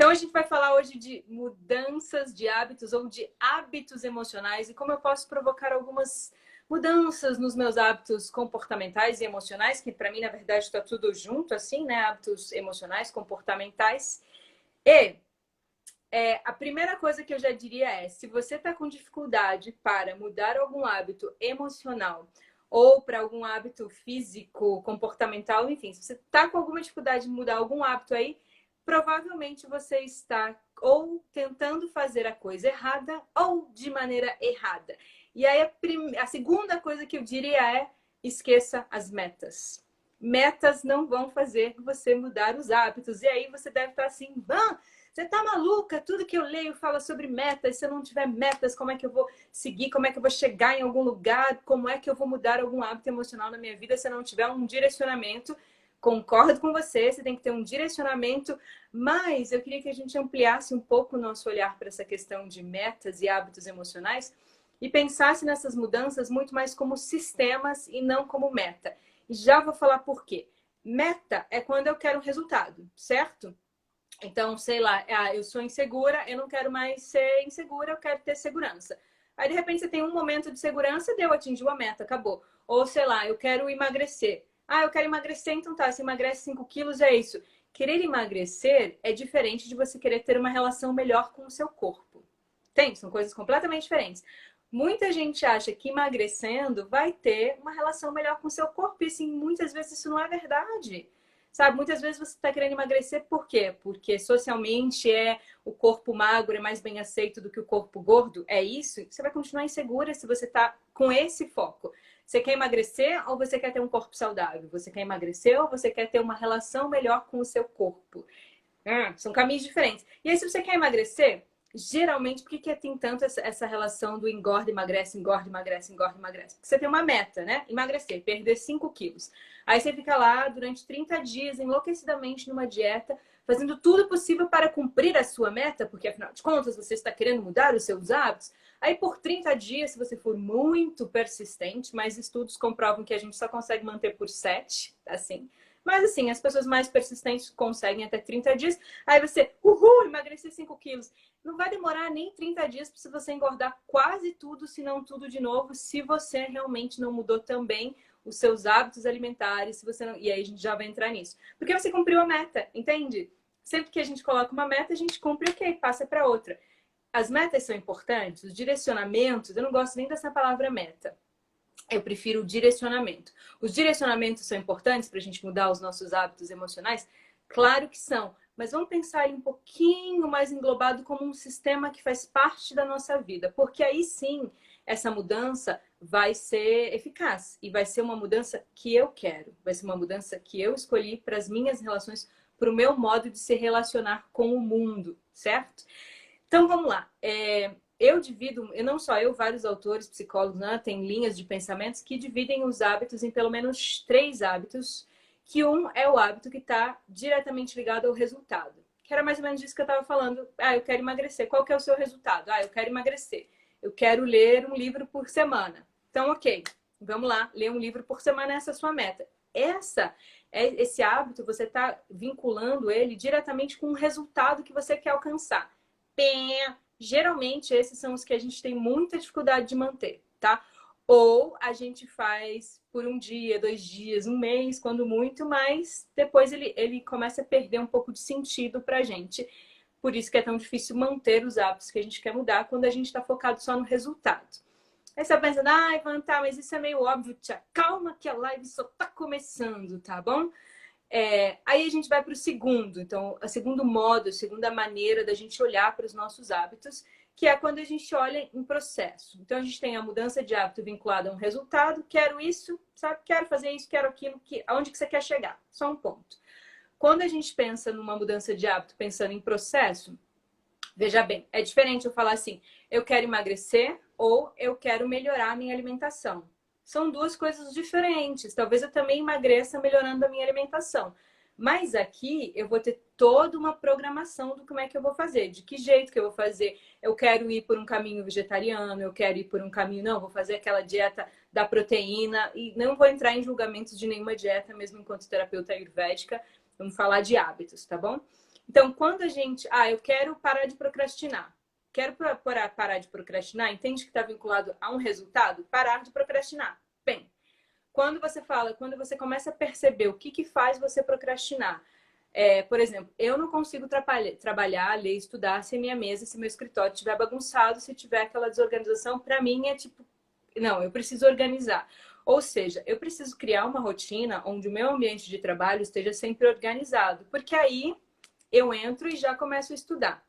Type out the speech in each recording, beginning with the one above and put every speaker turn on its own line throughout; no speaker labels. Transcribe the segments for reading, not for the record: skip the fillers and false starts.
Então, a gente vai falar hoje de mudanças de hábitos ou de hábitos emocionais e como eu posso provocar algumas mudanças nos meus hábitos comportamentais e emocionais, que para mim, na verdade, está tudo junto, assim, né? Hábitos emocionais, comportamentais. E a primeira coisa que eu já diria é, se você está com dificuldade para mudar algum hábito emocional ou para algum hábito físico, comportamental, enfim, se você está com alguma dificuldade de mudar algum hábito aí, provavelmente você está ou tentando fazer a coisa errada ou de maneira errada. E aí a segunda coisa que eu diria é, esqueça as metas. Metas não vão fazer você mudar os hábitos. E aí você deve estar assim, você tá maluca? Tudo que eu leio fala sobre metas. Se eu não tiver metas, como é que eu vou seguir? Como é que eu vou chegar em algum lugar? Como é que eu vou mudar algum hábito emocional na minha vida se eu não tiver um direcionamento? Concordo com você, você tem que ter um direcionamento, mas eu queria que a gente ampliasse um pouco o nosso olhar para essa questão de metas e hábitos emocionais e pensasse nessas mudanças muito mais como sistemas e não como meta. E já vou falar por quê. Meta é quando eu quero um resultado, certo? Então, sei lá, eu sou insegura, eu não quero mais ser insegura, eu quero ter segurança. Aí, de repente, você tem um momento de segurança, deu, atingiu a meta, acabou. Ou, sei lá, eu quero emagrecer. Eu quero emagrecer, então tá, se emagrece 5 quilos, é isso. Querer emagrecer é diferente de você querer ter uma relação melhor com o seu corpo. Tem, são coisas completamente diferentes. Muita gente acha que emagrecendo vai ter uma relação melhor com o seu corpo, e assim, muitas vezes isso não é verdade. Sabe, muitas vezes você está querendo emagrecer por quê? Porque socialmente o corpo magro é mais bem aceito do que o corpo gordo? É isso? Você vai continuar insegura se você está com esse foco. Você quer emagrecer ou você quer ter um corpo saudável? Você quer emagrecer ou você quer ter uma relação melhor com o seu corpo? São caminhos diferentes. E aí, se você quer emagrecer, geralmente, por que tem tanto essa relação do engorda, emagrece, engorda, emagrece, engorda, emagrece? Porque você tem uma meta, né? Emagrecer, perder 5 quilos. Aí você fica lá durante 30 dias, enlouquecidamente numa dieta, fazendo tudo possível para cumprir a sua meta, porque afinal de contas você está querendo mudar os seus hábitos. Aí por 30 dias, se você for muito persistente, mas estudos comprovam que a gente só consegue manter por 7, assim. Mas assim, as pessoas mais persistentes conseguem até 30 dias. Aí você, emagrecer 5 quilos. Não vai demorar nem 30 dias para você engordar quase tudo, se não tudo de novo, se você realmente não mudou também os seus hábitos alimentares, se você não... E aí a gente já vai entrar nisso. Porque você cumpriu a meta, entende? Sempre que a gente coloca uma meta, a gente cumpre, ok, passa para outra. As metas são importantes, os direcionamentos, eu não gosto nem dessa palavra meta. Eu prefiro o direcionamento. Os direcionamentos são importantes para a gente mudar os nossos hábitos emocionais? Claro que são. Mas vamos pensar em um pouquinho mais englobado como um sistema que faz parte da nossa vida. Porque aí sim, essa mudança vai ser eficaz. E vai ser uma mudança que eu quero. Vai ser uma mudança que eu escolhi para as minhas relações, para o meu modo de se relacionar com o mundo, certo? Então, vamos lá. Eu divido, e não só eu, vários autores, psicólogos, né, tem linhas de pensamentos que dividem os hábitos em pelo menos 3 hábitos, que um é o hábito que está diretamente ligado ao resultado. Que era mais ou menos isso que eu estava falando. Eu quero emagrecer. Qual que é o seu resultado? Eu quero emagrecer. Eu quero ler um livro por semana. Então, ok, vamos lá, ler um livro por semana, essa é a sua meta. Esse hábito, você está vinculando ele diretamente com o resultado que você quer alcançar. Geralmente, esses são os que a gente tem muita dificuldade de manter, tá? Ou a gente faz por um dia, 2 dias, um mês, quando muito, mas depois ele começa a perder um pouco de sentido pra gente. Por isso que é tão difícil manter os hábitos que a gente quer mudar quando a gente está focado só no resultado. Aí você vai pensando, Ivan, tá, mas isso é meio óbvio, tia. Calma que a live só tá começando, tá bom? Aí a gente vai para o segundo. Então, o segundo modo, a segunda maneira da gente olhar para os nossos hábitos, que é quando a gente olha em processo. Então, a gente tem a mudança de hábito vinculada a um resultado. Quero isso, sabe? Quero fazer isso, quero aquilo. Aonde que você quer chegar? Só um ponto. Quando a gente pensa numa mudança de hábito, pensando em processo, veja bem, é diferente eu falar assim, eu quero emagrecer ou eu quero melhorar a minha alimentação. São 2 coisas diferentes. Talvez eu também emagreça melhorando a minha alimentação. Mas aqui eu vou ter toda uma programação do como é que eu vou fazer, de que jeito que eu vou fazer. Eu quero ir por um caminho vegetariano, eu quero ir por um caminho... Não, vou fazer aquela dieta da proteína. E não vou entrar em julgamentos de nenhuma dieta, mesmo enquanto terapeuta ayurvédica. Vamos falar de hábitos, tá bom? Então, quando a gente... eu quero parar de procrastinar. Quero parar de procrastinar, entende que está vinculado a um resultado? Parar de procrastinar. Bem, quando você começa a perceber o que faz você procrastinar. Por exemplo, eu não consigo trabalhar, ler, estudar se a minha mesa, se meu escritório estiver bagunçado, se tiver aquela desorganização, para mim é tipo, não, eu preciso organizar. Ou seja, eu preciso criar uma rotina onde o meu ambiente de trabalho esteja sempre organizado, porque aí eu entro e já começo a estudar.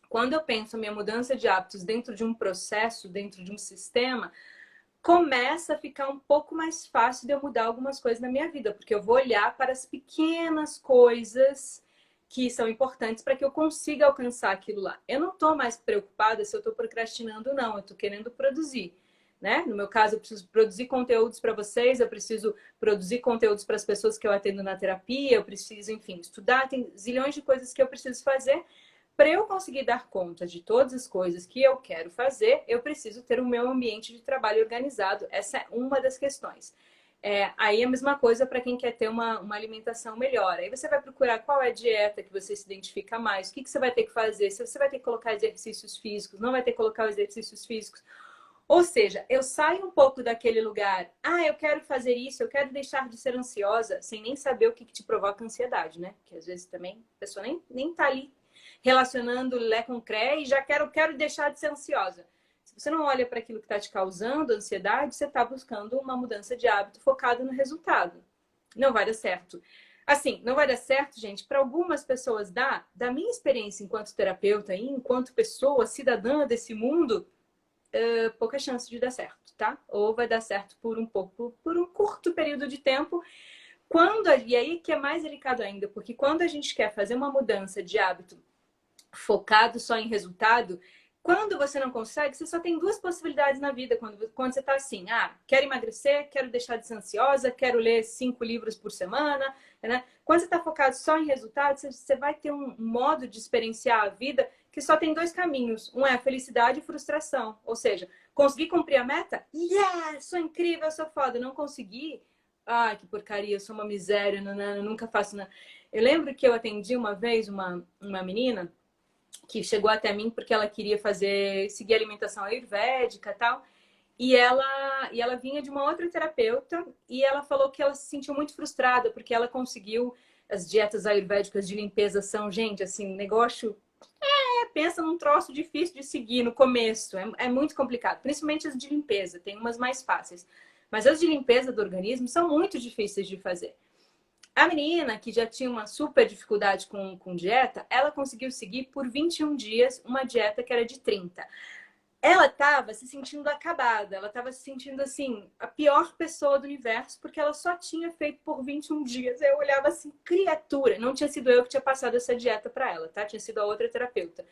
Quando eu penso a minha mudança de hábitos dentro de um processo, dentro de um sistema, começa a ficar um pouco mais fácil de eu mudar algumas coisas na minha vida, porque eu vou olhar para as pequenas coisas que são importantes para que eu consiga alcançar aquilo lá. Eu não estou mais preocupada se eu estou procrastinando ou não, eu estou querendo produzir. Né? No meu caso, eu preciso produzir conteúdos para vocês, eu preciso produzir conteúdos para as pessoas que eu atendo na terapia, eu preciso, enfim, estudar, tem zilhões de coisas que eu preciso fazer. Para eu conseguir dar conta de todas as coisas que eu quero fazer, eu preciso ter o meu ambiente de trabalho organizado. Essa é uma das questões. Aí a mesma coisa para quem quer ter uma alimentação melhor. Aí você vai procurar qual é a dieta que você se identifica mais, o que você vai ter que fazer, se você vai ter que colocar exercícios físicos, não vai ter que colocar exercícios físicos. Ou seja, eu saio um pouco daquele lugar, eu quero fazer isso, eu quero deixar de ser ansiosa, sem nem saber o que te provoca ansiedade, né? Que às vezes também a pessoa nem tá ali relacionando Lé com Cré e já quero deixar de ser ansiosa. Se você não olha para aquilo que está te causando ansiedade, você está buscando uma mudança de hábito focada no resultado. Não vai dar certo. Assim, não vai dar certo, gente, para algumas pessoas dá. Da minha experiência enquanto terapeuta e enquanto pessoa cidadã desse mundo, pouca chance de dar certo, tá? Ou vai dar certo por um curto período de tempo. E aí que é mais delicado ainda, porque quando a gente quer fazer uma mudança de hábito focado só em resultado, quando você não consegue, você só tem duas possibilidades na vida. Quando você tá assim, quero emagrecer, quero deixar de ser ansiosa, quero ler 5 livros por semana, né? Quando você tá focado só em resultados, você vai ter um modo de experienciar a vida que só tem 2 caminhos. Um é a felicidade e frustração. Ou seja, consegui cumprir a meta? Yeah! Sou incrível, sou foda. Não consegui? Que porcaria, eu sou uma miséria, eu nunca faço nada. Eu lembro que eu atendi uma vez uma menina que chegou até mim porque ela queria seguir alimentação ayurvédica e tal. E ela vinha de uma outra terapeuta e ela falou que ela se sentiu muito frustrada porque ela conseguiu as dietas ayurvédicas de limpeza são, gente, assim, negócio pensa num troço difícil de seguir no começo, é muito complicado, principalmente as de limpeza, tem umas mais fáceis. Mas as de limpeza do organismo são muito difíceis de fazer. A menina, que já tinha uma super dificuldade com dieta, ela conseguiu seguir por 21 dias uma dieta que era de 30. Ela estava se sentindo acabada, ela estava se sentindo assim, a pior pessoa do universo, porque ela só tinha feito por 21 dias. Eu olhava assim, criatura, não tinha sido eu que tinha passado essa dieta para ela, tá? Tinha sido a outra terapeuta.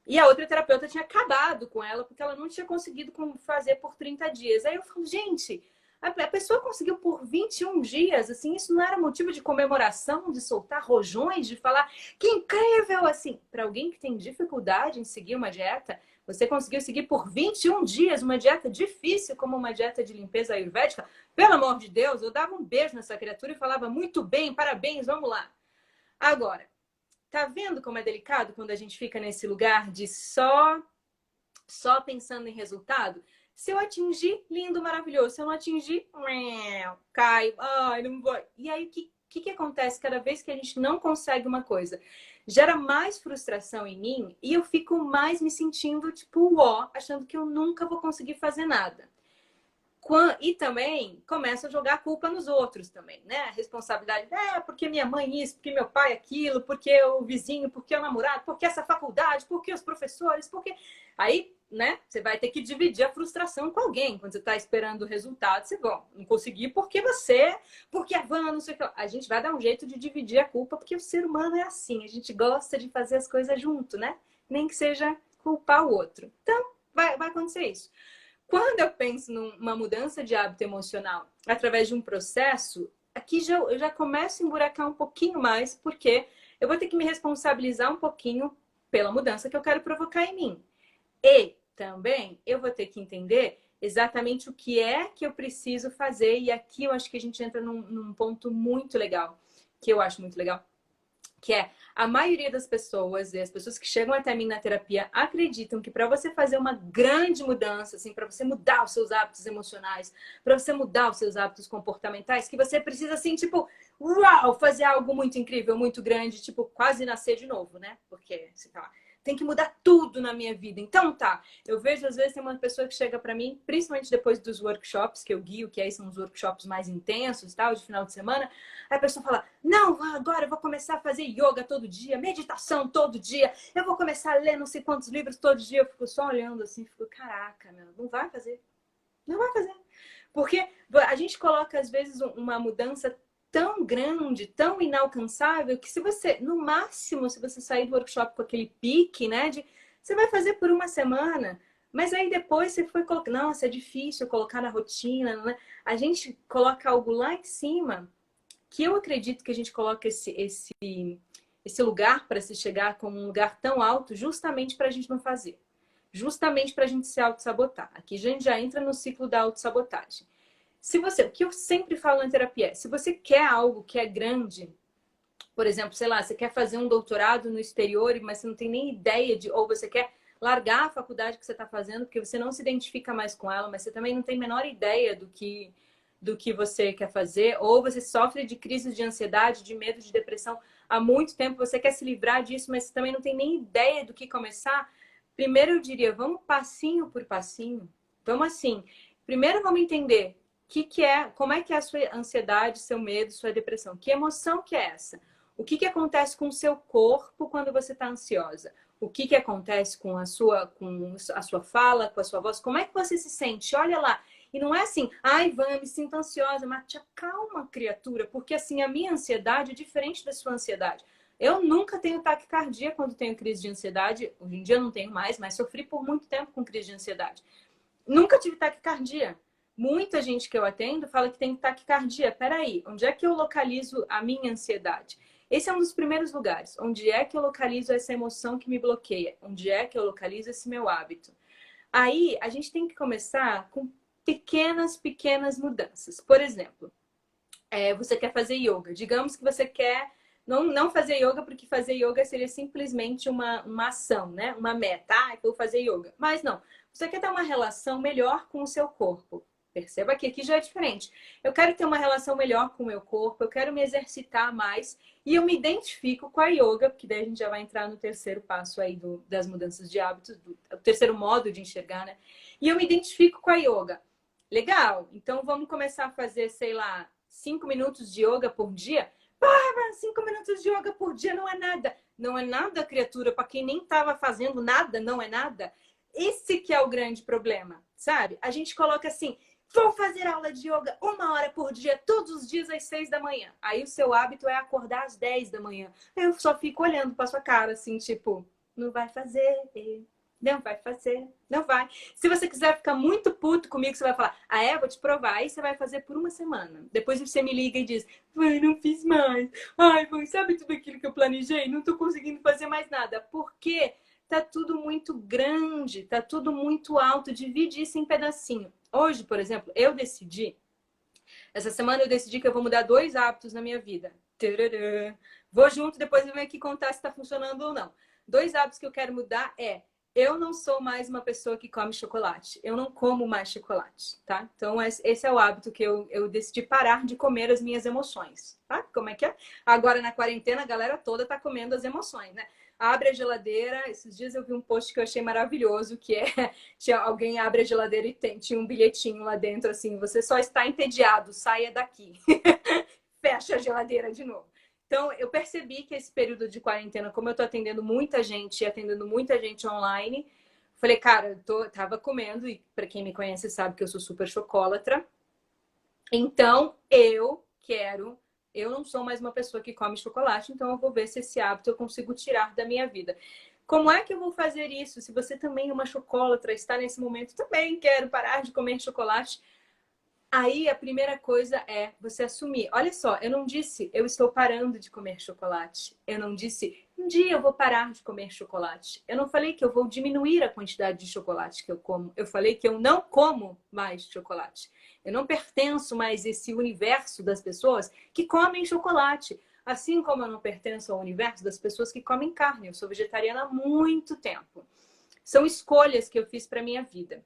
E a outra terapeuta tinha acabado com ela, porque ela não tinha conseguido fazer por 30 dias. Aí eu falo, gente, a pessoa conseguiu por 21 dias, assim, isso não era motivo de comemoração, de soltar rojões, de falar que incrível, assim. Para alguém que tem dificuldade em seguir uma dieta, você conseguiu seguir por 21 dias uma dieta difícil, como uma dieta de limpeza ayurvédica? Pelo amor de Deus, eu dava um beijo nessa criatura e falava, muito bem, parabéns, vamos lá. Agora, tá vendo como é delicado quando a gente fica nesse lugar de só pensando em resultado? Se eu atingir, lindo, maravilhoso. Se eu não atingir, cai. Não vou. E aí, o que acontece cada vez que a gente não consegue uma coisa? Gera mais frustração em mim e eu fico mais me sentindo tipo achando que eu nunca vou conseguir fazer nada. E também começa a jogar a culpa nos outros também, né? A responsabilidade, porque minha mãe isso, porque meu pai aquilo, porque o vizinho, porque o namorado, porque essa faculdade, porque os professores, porque... Aí, né, você vai ter que dividir a frustração com alguém. Quando você está esperando o resultado, você, não consegui porque a Van, não sei o que. A gente vai dar um jeito de dividir a culpa, porque o ser humano é assim. A gente gosta de fazer as coisas junto, né? Nem que seja culpar o outro. Então, vai acontecer isso. Quando eu penso numa mudança de hábito emocional através de um processo, aqui eu já começo a emburacar um pouquinho mais, porque eu vou ter que me responsabilizar um pouquinho pela mudança que eu quero provocar em mim. E também eu vou ter que entender exatamente o que é que eu preciso fazer. E aqui eu acho que a gente entra num ponto muito legal, que eu acho muito legal, que é a maioria das pessoas, e as pessoas que chegam até mim na terapia, acreditam que para você fazer uma grande mudança, assim, para você mudar os seus hábitos emocionais, para você mudar os seus hábitos comportamentais, que você precisa, assim, tipo, uau, fazer algo muito incrível, muito grande, tipo, quase nascer de novo, né? Porque, você tá lá, tem que mudar tudo na minha vida. Então, tá, eu vejo, às vezes, tem uma pessoa que chega para mim, principalmente depois dos workshops que eu guio, que aí são os workshops mais intensos, tal, de final de semana, aí a pessoa fala, não, agora eu vou começar a fazer yoga todo dia, meditação todo dia, eu vou começar a ler não sei quantos livros todo dia. Eu fico só olhando assim, fico, caraca, meu, não vai fazer. Não vai fazer. Porque a gente coloca, às vezes, uma mudança tão grande, tão inalcançável, que se você, no máximo, se você sair do workshop com aquele pique, né, você vai fazer por uma semana, mas aí depois você foi colocar, nossa, é difícil colocar na rotina, né? A gente coloca algo lá em cima, que eu acredito que a gente coloca esse lugar para se chegar como um lugar tão alto, justamente para a gente não fazer. Justamente para a gente se auto-sabotar. Aqui a gente já entra no ciclo da auto-sabotagem. Se você, o que eu sempre falo na terapia é, se você quer algo que é grande, por exemplo, sei lá, você quer fazer um doutorado no exterior, mas você não tem nem ideia de, ou você quer largar a faculdade que você está fazendo, porque você não se identifica mais com ela, mas você também não tem a menor ideia do que você quer fazer, ou você sofre de crises de ansiedade, de medo, de depressão há muito tempo, você quer se livrar disso, mas você também não tem nem ideia do que começar. Primeiro eu diria, vamos passinho por passinho. Vamos assim, primeiro vamos entender que é, como é que é a sua ansiedade, seu medo, sua depressão. Que emoção que é essa? O que acontece com o seu corpo quando você está ansiosa? O que acontece com a sua fala, com a sua voz? Como é que você se sente? Olha lá. E não é assim, ai, Van, eu me sinto ansiosa, mas te acalma, criatura, porque assim, a minha ansiedade é diferente da sua ansiedade. Eu nunca tenho taquicardia quando tenho crise de ansiedade. Hoje em dia eu não tenho mais, mas sofri por muito tempo com crise de ansiedade. Nunca tive taquicardia. Muita gente que eu atendo fala que tem taquicardia. Peraí, onde é que eu localizo a minha ansiedade? Esse é um dos primeiros lugares. Onde é que eu localizo essa emoção que me bloqueia? Onde é que eu localizo esse meu hábito? Aí, a gente tem que começar com pequenas mudanças. Por exemplo, você quer fazer yoga. Digamos que você quer não fazer yoga, porque fazer yoga seria simplesmente uma ação, né? Uma meta. Ah, eu vou fazer yoga. Mas não. Você quer ter uma relação melhor com o seu corpo. Perceba que aqui já é diferente. Eu quero ter uma relação melhor com o meu corpo, eu quero me exercitar mais e eu me identifico com a yoga, porque daí a gente já vai entrar no terceiro passo aí das mudanças de hábitos, o terceiro modo de enxergar, né? E eu me identifico com a yoga. Legal, então vamos começar a fazer, sei lá, 5 minutos de yoga por dia? Bárbara, 5 minutos de yoga por dia não é nada. Não é nada, criatura, para quem nem estava fazendo nada, não é nada. Esse que é o grande problema, sabe? A gente coloca assim, vou fazer aula de yoga 1 hora por dia, todos os dias às 6 da manhã. Aí o seu hábito é acordar às 10 da manhã. Eu só fico olhando para sua cara, assim, tipo, não vai fazer, não vai fazer, não vai. Se você quiser ficar muito puto comigo, você vai falar, vou te provar. Aí você vai fazer por uma semana. Depois você me liga e diz, vai, não fiz mais. Ai, mãe, sabe tudo aquilo que eu planejei? Não tô conseguindo fazer mais nada. Por quê? Tá tudo muito grande, tá tudo muito alto. Divide isso em pedacinho. Hoje, por exemplo, essa semana eu decidi que eu vou mudar 2 hábitos na minha vida. Tarará. Vou junto, depois eu venho aqui contar se tá funcionando ou não. 2 hábitos que eu quero mudar eu não sou mais uma pessoa que come chocolate. Eu não como mais chocolate, tá? Então, esse é o hábito que eu decidi parar de comer as minhas emoções, tá? Como é que é? Agora, na quarentena, a galera toda tá comendo as emoções, né? Abre a geladeira. Esses dias eu vi um post que eu achei maravilhoso, que tinha alguém abre a geladeira e tinha um bilhetinho lá dentro, assim, você só está entediado, saia daqui. Fecha a geladeira de novo. Então, eu percebi que esse período de quarentena, como eu tô atendendo muita gente e atendendo muita gente online, falei, cara, tava comendo, e para quem me conhece sabe que eu sou super chocolatra. Então, eu não sou mais uma pessoa que come chocolate, então eu vou ver se esse hábito eu consigo tirar da minha vida. Como é que eu vou fazer isso? Se você também é uma chocolatra, está nesse momento, também quero parar de comer chocolate. Aí a primeira coisa é você assumir. Olha só, eu não disse eu estou parando de comer chocolate. Eu não disse um dia eu vou parar de comer chocolate. Eu não falei que eu vou diminuir a quantidade de chocolate que eu como. Eu falei que eu não como mais chocolate. Eu não pertenço mais a esse universo das pessoas que comem chocolate. Assim como eu não pertenço ao universo das pessoas que comem carne. Eu sou vegetariana há muito tempo. São escolhas que eu fiz para minha vida.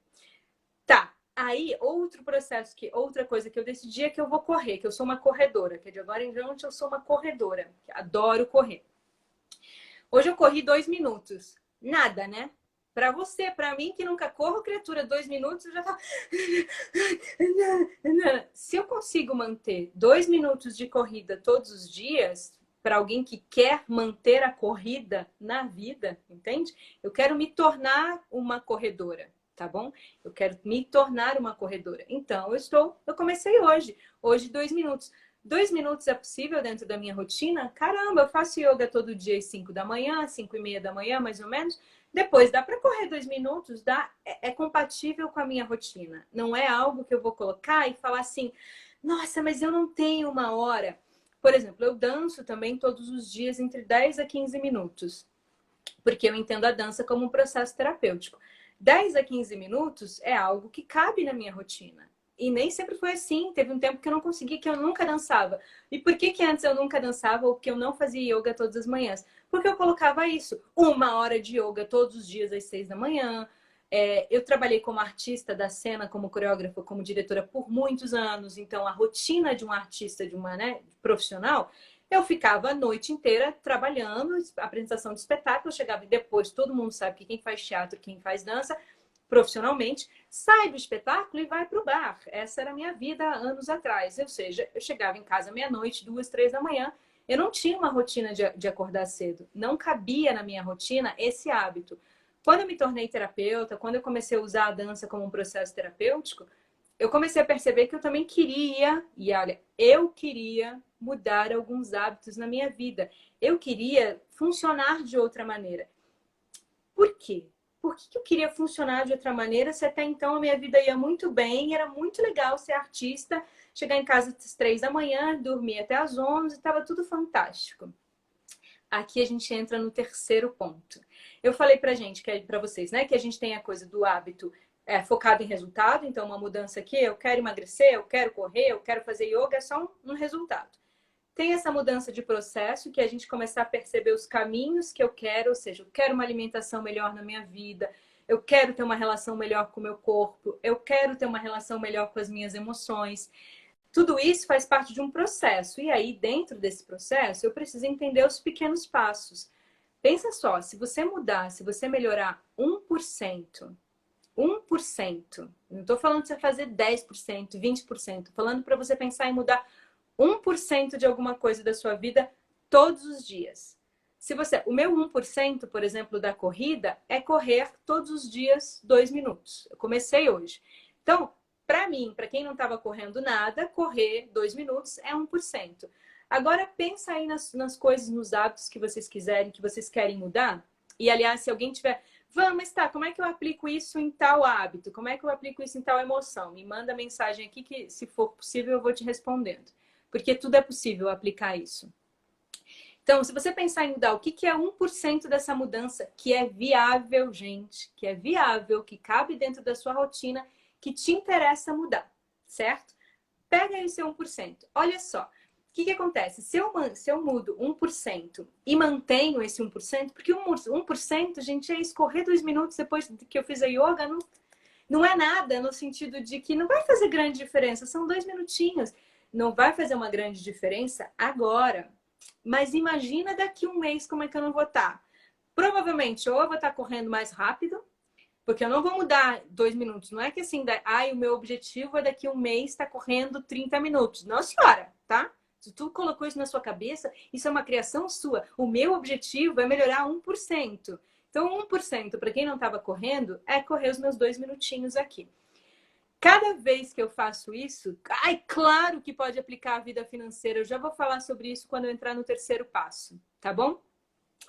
Tá. Aí, outra coisa que eu decidi é que eu vou correr, que eu sou uma corredora, que de agora em diante eu sou uma corredora, que adoro correr. Hoje eu corri 2 minutos. Nada, né? Para você, para mim, que nunca corro, criatura, 2 minutos, eu já tá. Se eu consigo manter 2 minutos de corrida todos os dias, para alguém que quer manter a corrida na vida, entende? Eu quero me tornar uma corredora, tá bom? Eu quero me tornar uma corredora. Então, eu comecei hoje 2 minutos. 2 minutos é possível dentro da minha rotina? Caramba, eu faço yoga todo dia às 5 da manhã, 5:30 da manhã, mais ou menos. Depois, dá para correr 2 minutos? Dá, é compatível com a minha rotina. Não é algo que eu vou colocar e falar assim, nossa, mas eu não tenho 1 hora. Por exemplo, eu danço também todos os dias entre 10 a 15 minutos. Porque eu entendo a dança como um processo terapêutico. 10 a 15 minutos é algo que cabe na minha rotina. E nem sempre foi assim. Teve um tempo que eu não conseguia, que eu nunca dançava. E por que antes eu nunca dançava ou que eu não fazia yoga todas as manhãs? Porque eu colocava isso. 1 hora de yoga todos os dias às 6 da manhã. Eu trabalhei como artista da cena, como coreógrafa, como diretora por muitos anos. Então, a rotina de um artista, de uma profissional, eu ficava a noite inteira trabalhando, apresentação de espetáculo. Chegava e depois, todo mundo sabe que quem faz teatro, quem faz dança, profissionalmente, sai do espetáculo e vai para o bar. Essa era a minha vida há anos atrás. Ou seja, eu chegava em casa meia-noite, 2, 3 da manhã. Eu não tinha uma rotina de acordar cedo. Não cabia na minha rotina esse hábito. Quando eu me tornei terapeuta, quando eu comecei a usar a dança como um processo terapêutico, eu comecei a perceber que eu também queria, e olha, eu queria mudar alguns hábitos na minha vida. Eu queria funcionar de outra maneira. Por quê? Por que eu queria funcionar de outra maneira se até então a minha vida ia muito bem, era muito legal ser artista, chegar em casa às 3 da manhã, dormir até às 11, estava tudo fantástico. Aqui a gente entra no terceiro ponto. Eu falei para vocês, né, que a gente tem a coisa do hábito focado em resultado, então uma mudança aqui, eu quero emagrecer, eu quero correr, eu quero fazer yoga, é só um resultado. Tem essa mudança de processo que a gente começar a perceber os caminhos que eu quero, ou seja, eu quero uma alimentação melhor na minha vida, eu quero ter uma relação melhor com o meu corpo, eu quero ter uma relação melhor com as minhas emoções. Tudo isso faz parte de um processo. E aí, dentro desse processo, eu preciso entender os pequenos passos. Pensa só, se você mudar, se você melhorar 1%, 1%, não estou falando de você fazer 10%, 20%, estou falando para você pensar em mudar 1% de alguma coisa da sua vida todos os dias. O meu 1%, por exemplo, da corrida é correr todos os dias 2 minutos. Eu comecei hoje. Então, para mim, para quem não estava correndo nada, correr 2 minutos é 1%. Agora, pensa aí nas coisas, nos hábitos que vocês quiserem, que vocês querem mudar. E, aliás, se alguém tiver... Vamos, tá, como é que eu aplico isso em tal hábito? Como é que eu aplico isso em tal emoção? Me manda mensagem aqui que, se for possível, eu vou te respondendo. Porque tudo é possível aplicar isso. Então, se você pensar em mudar, o que é 1% dessa mudança que é viável, gente, que é viável, que cabe dentro da sua rotina, que te interessa mudar, certo? Pega aí o seu 1%. Olha só, o que acontece? Se eu mudo 1% e mantenho esse 1%, porque 1%, gente, é escorrer 2 minutos depois que eu fiz a yoga, não é nada no sentido de que não vai fazer grande diferença, são 2 minutinhos. Não vai fazer uma grande diferença agora. Mas imagina daqui 1 mês como é que eu não vou estar. Provavelmente, ou eu vou estar correndo mais rápido, porque eu não vou mudar 2 minutos. Não é que assim, o meu objetivo é daqui 1 mês estar correndo 30 minutos. Não, senhora, tá? Se tu colocou isso na sua cabeça, isso é uma criação sua. O meu objetivo é melhorar 1%. Então, 1%, para quem não estava correndo, é correr os meus 2 minutinhos aqui. Cada vez que eu faço isso, claro que pode aplicar a vida financeira. Eu já vou falar sobre isso quando eu entrar no terceiro passo, tá bom?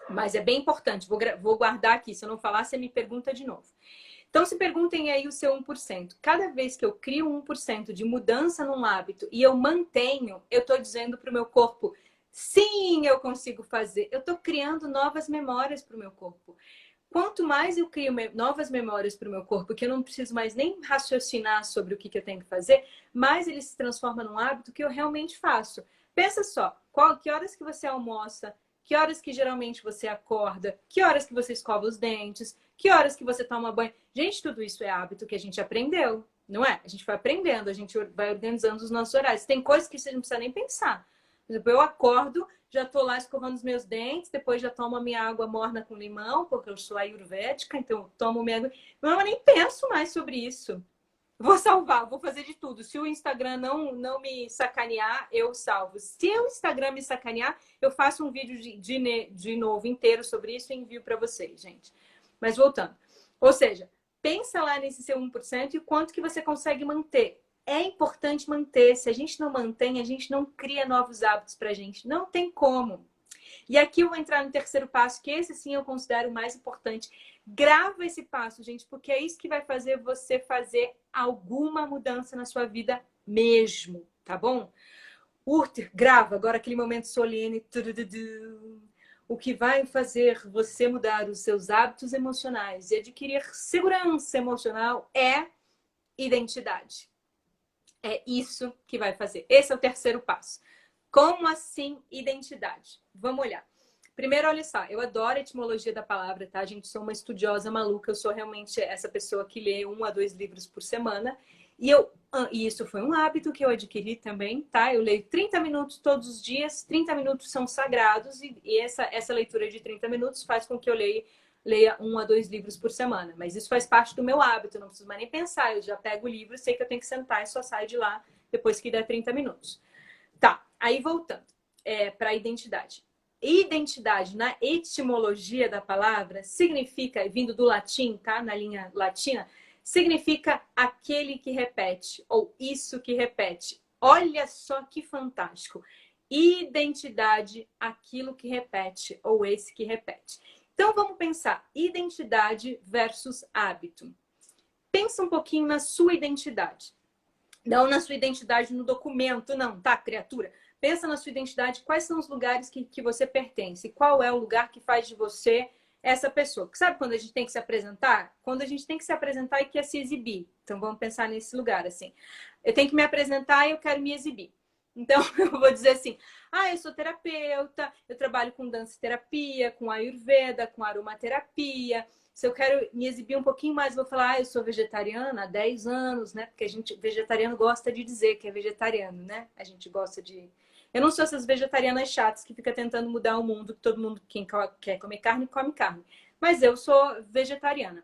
Mas é bem importante, vou guardar aqui. Se eu não falar, você me pergunta de novo. Então, se perguntem aí o seu 1%. Cada vez que eu crio 1% de mudança num hábito e eu mantenho, eu estou dizendo para o meu corpo, sim, eu consigo fazer. Eu estou criando novas memórias para o meu corpo. Quanto mais eu crio novas memórias para o meu corpo, que eu não preciso mais nem raciocinar sobre o que eu tenho que fazer, mais ele se transforma num hábito que eu realmente faço. Pensa só, Que horas que você almoça? Que horas que geralmente você acorda? Que horas que você escova os dentes? Que horas que você toma banho? Gente, tudo isso é hábito que a gente aprendeu, não é? A gente vai aprendendo, a gente vai organizando os nossos horários. Tem coisas que você não precisa nem pensar. Por exemplo, eu acordo, já tô lá escovando os meus dentes, depois já tomo a minha água morna com limão, porque eu sou ayurvédica, então eu tomo minha água. Não, eu nem penso mais sobre isso. Vou salvar, vou fazer de tudo. Se o Instagram não me sacanear, eu salvo. Se o Instagram me sacanear, eu faço um vídeo de novo inteiro sobre isso e envio para vocês, gente. Mas voltando. Ou seja, pensa lá nesse seu 1% e o quanto que você consegue manter. É importante manter. Se a gente não mantém, a gente não cria novos hábitos pra gente. Não tem como. E aqui eu vou entrar no terceiro passo, que esse sim eu considero o mais importante. Grava esse passo, gente, porque é isso que vai fazer você fazer alguma mudança na sua vida mesmo, tá bom? Grava agora aquele momento solene. O que vai fazer você mudar os seus hábitos emocionais e adquirir segurança emocional é identidade. É isso que vai fazer. Esse é o terceiro passo. Como assim identidade? Vamos olhar. Primeiro, olha só, eu adoro a etimologia da palavra, tá, gente? Sou uma estudiosa maluca, eu sou realmente essa pessoa que lê 1 a 2 livros por semana. E isso foi um hábito que eu adquiri também, tá? Eu leio 30 minutos todos os dias, 30 minutos são sagrados, e essa leitura de 30 minutos faz com que eu leia 1 a 2 livros por semana. Mas isso faz parte do meu hábito, eu não preciso mais nem pensar, eu já pego o livro, sei que eu tenho que sentar e só saio de lá depois que der 30 minutos. Tá, aí voltando para a identidade. Identidade, na etimologia da palavra, significa, vindo do latim, tá? Na linha latina, significa aquele que repete, ou isso que repete. Olha só que fantástico. Identidade, aquilo que repete, ou esse que repete. Então vamos pensar, identidade versus hábito. Pensa um pouquinho na sua identidade. Não na sua identidade no documento, não, tá, criatura? Pensa na sua identidade, quais são os lugares que você pertence, qual é o lugar que faz de você essa pessoa. Porque sabe quando a gente tem que se apresentar? Quando a gente tem que se apresentar e quer se exibir. Então vamos pensar nesse lugar, assim. Eu tenho que me apresentar e eu quero me exibir. Então eu vou dizer assim, eu sou terapeuta, eu trabalho com dança terapia, com ayurveda, com aromaterapia. Se eu quero me exibir um pouquinho mais, vou falar, eu sou vegetariana há 10 anos, né? Porque vegetariano gosta de dizer que é vegetariano, né? A gente gosta de... Eu não sou essas vegetarianas chatas que fica tentando mudar o mundo, que todo mundo, quem quer comer carne, come carne. Mas eu sou vegetariana.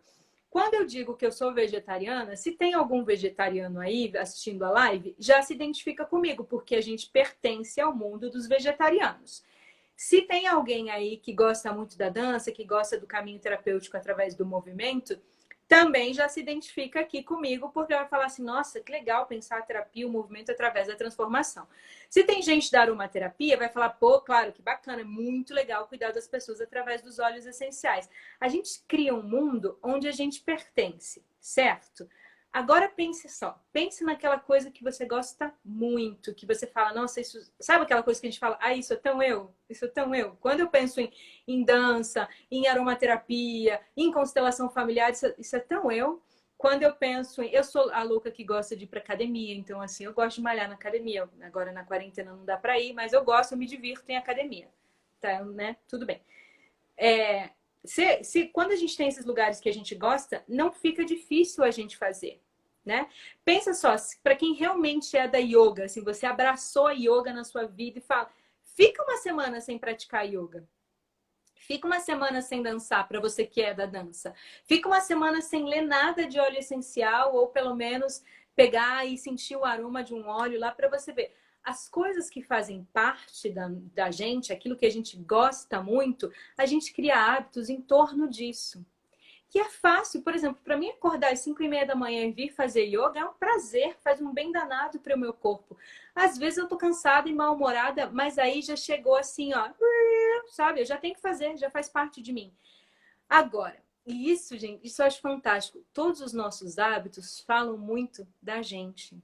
Quando eu digo que eu sou vegetariana, se tem algum vegetariano aí assistindo a live, já se identifica comigo, porque a gente pertence ao mundo dos vegetarianos. Se tem alguém aí que gosta muito da dança, que gosta do caminho terapêutico através do movimento, também já se identifica aqui comigo, porque vai falar assim, nossa, que legal pensar a terapia, o movimento através da transformação. Se tem gente da aromaterapia, vai falar, pô, claro, que bacana, é muito legal cuidar das pessoas através dos óleos essenciais. A gente cria um mundo onde a gente pertence, certo? Agora pense só, pense naquela coisa que você gosta muito, que você fala, nossa, isso... Sabe aquela coisa que a gente fala, isso é tão eu, isso é tão eu. Quando eu penso em dança, em aromaterapia, em constelação familiar, isso é tão eu. Quando eu penso eu sou a louca que gosta de ir pra academia, então assim, eu gosto de malhar na academia. Agora na quarentena não dá pra ir, mas eu gosto, eu me divirto em academia. Tá, né? Tudo bem. Quando a gente tem esses lugares que a gente gosta, não fica difícil a gente fazer, né? Pensa só, para quem realmente é da yoga, assim, você abraçou a yoga na sua vida e fala, fica uma semana sem praticar yoga. Fica uma semana sem dançar, para você que é da dança. Fica uma semana sem ler nada de óleo essencial, ou pelo menos pegar e sentir o aroma de um óleo lá para você ver. As coisas que fazem parte da gente, aquilo que a gente gosta muito, a gente cria hábitos em torno disso. E é fácil, por exemplo, para mim acordar às 5:30 da manhã e vir fazer yoga é um prazer, faz um bem danado para o meu corpo. Às vezes eu tô cansada e mal-humorada, mas aí já chegou assim, ó, sabe? Eu já tenho que fazer, já faz parte de mim. Agora, e isso, gente, isso eu acho fantástico. Todos os nossos hábitos falam muito da gente.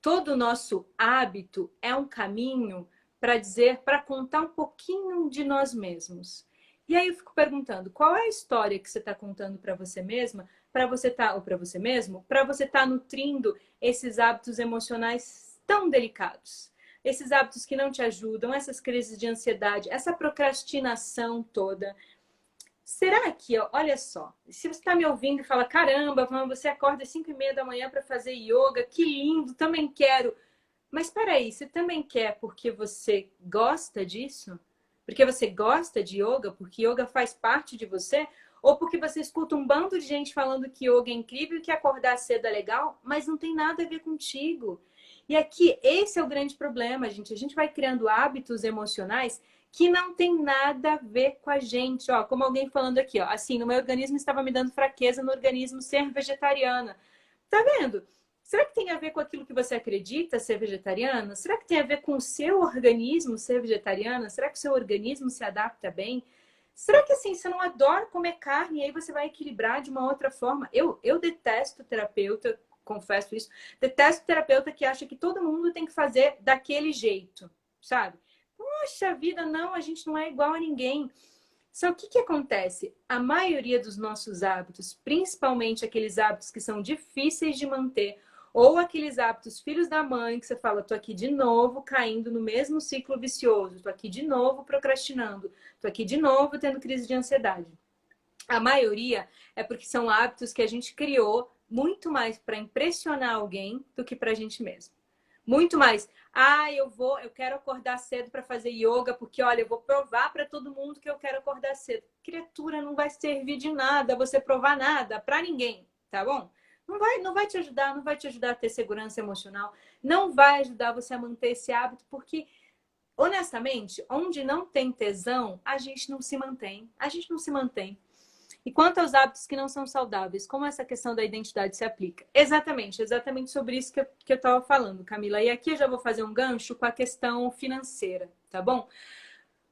Todo o nosso hábito é um caminho para dizer, para contar um pouquinho de nós mesmos. E aí eu fico perguntando, qual é a história que você está contando para você mesma, para você estar, ou para você mesmo, para você estar nutrindo esses hábitos emocionais tão delicados? esses hábitos que não te ajudam, essas crises de ansiedade, essa procrastinação toda. Será que, olha só, se você está me ouvindo e fala, caramba, você acorda às 5h30 da manhã para fazer yoga, que lindo, também quero. Mas espera aí, você também quer porque você gosta disso? Porque você gosta de yoga? Porque yoga faz parte de você? Ou porque você escuta um bando de gente falando que yoga é incrível e que acordar cedo é legal, mas não tem nada a ver contigo. E aqui, esse é o grande problema, gente. A gente vai criando hábitos emocionais que não tem nada a ver com a gente. Ó, como alguém falando aqui, ó, assim, no meu organismo estava me dando fraqueza no organismo ser vegetariana. Tá vendo? Será que tem a ver com aquilo que você acredita ser vegetariana? Será que tem a ver com o seu organismo ser vegetariana? Será que o seu organismo se adapta bem? Será que assim, você não adora comer carne e aí você vai equilibrar de uma outra forma? Eu detesto terapeuta, confesso isso, detesto terapeuta que acha que todo mundo tem que fazer daquele jeito, sabe? Poxa vida, não, a gente não é igual a ninguém. Só que o que acontece? A maioria dos nossos hábitos, principalmente aqueles hábitos que são difíceis de manter, ou aqueles hábitos filhos da mãe, que você fala, tô aqui de novo caindo no mesmo ciclo vicioso, tô aqui de novo procrastinando, tô aqui de novo tendo crise de ansiedade. A maioria é porque são hábitos que a gente criou muito mais para impressionar alguém do que para a gente mesmo. Muito mais. Ah, eu quero acordar cedo para fazer yoga, porque olha, eu vou provar para todo mundo que eu quero acordar cedo. Criatura, não vai servir de nada você provar nada para ninguém, tá bom? Não vai te ajudar, não vai te ajudar a ter segurança emocional, não vai ajudar você a manter esse hábito, porque honestamente, onde não tem tesão, a gente não se mantém. A gente não se mantém. E quanto aos hábitos que não são saudáveis, como essa questão da identidade se aplica? Exatamente sobre isso que eu estava falando, Camila. E aqui eu já vou fazer um gancho com a questão financeira, tá bom?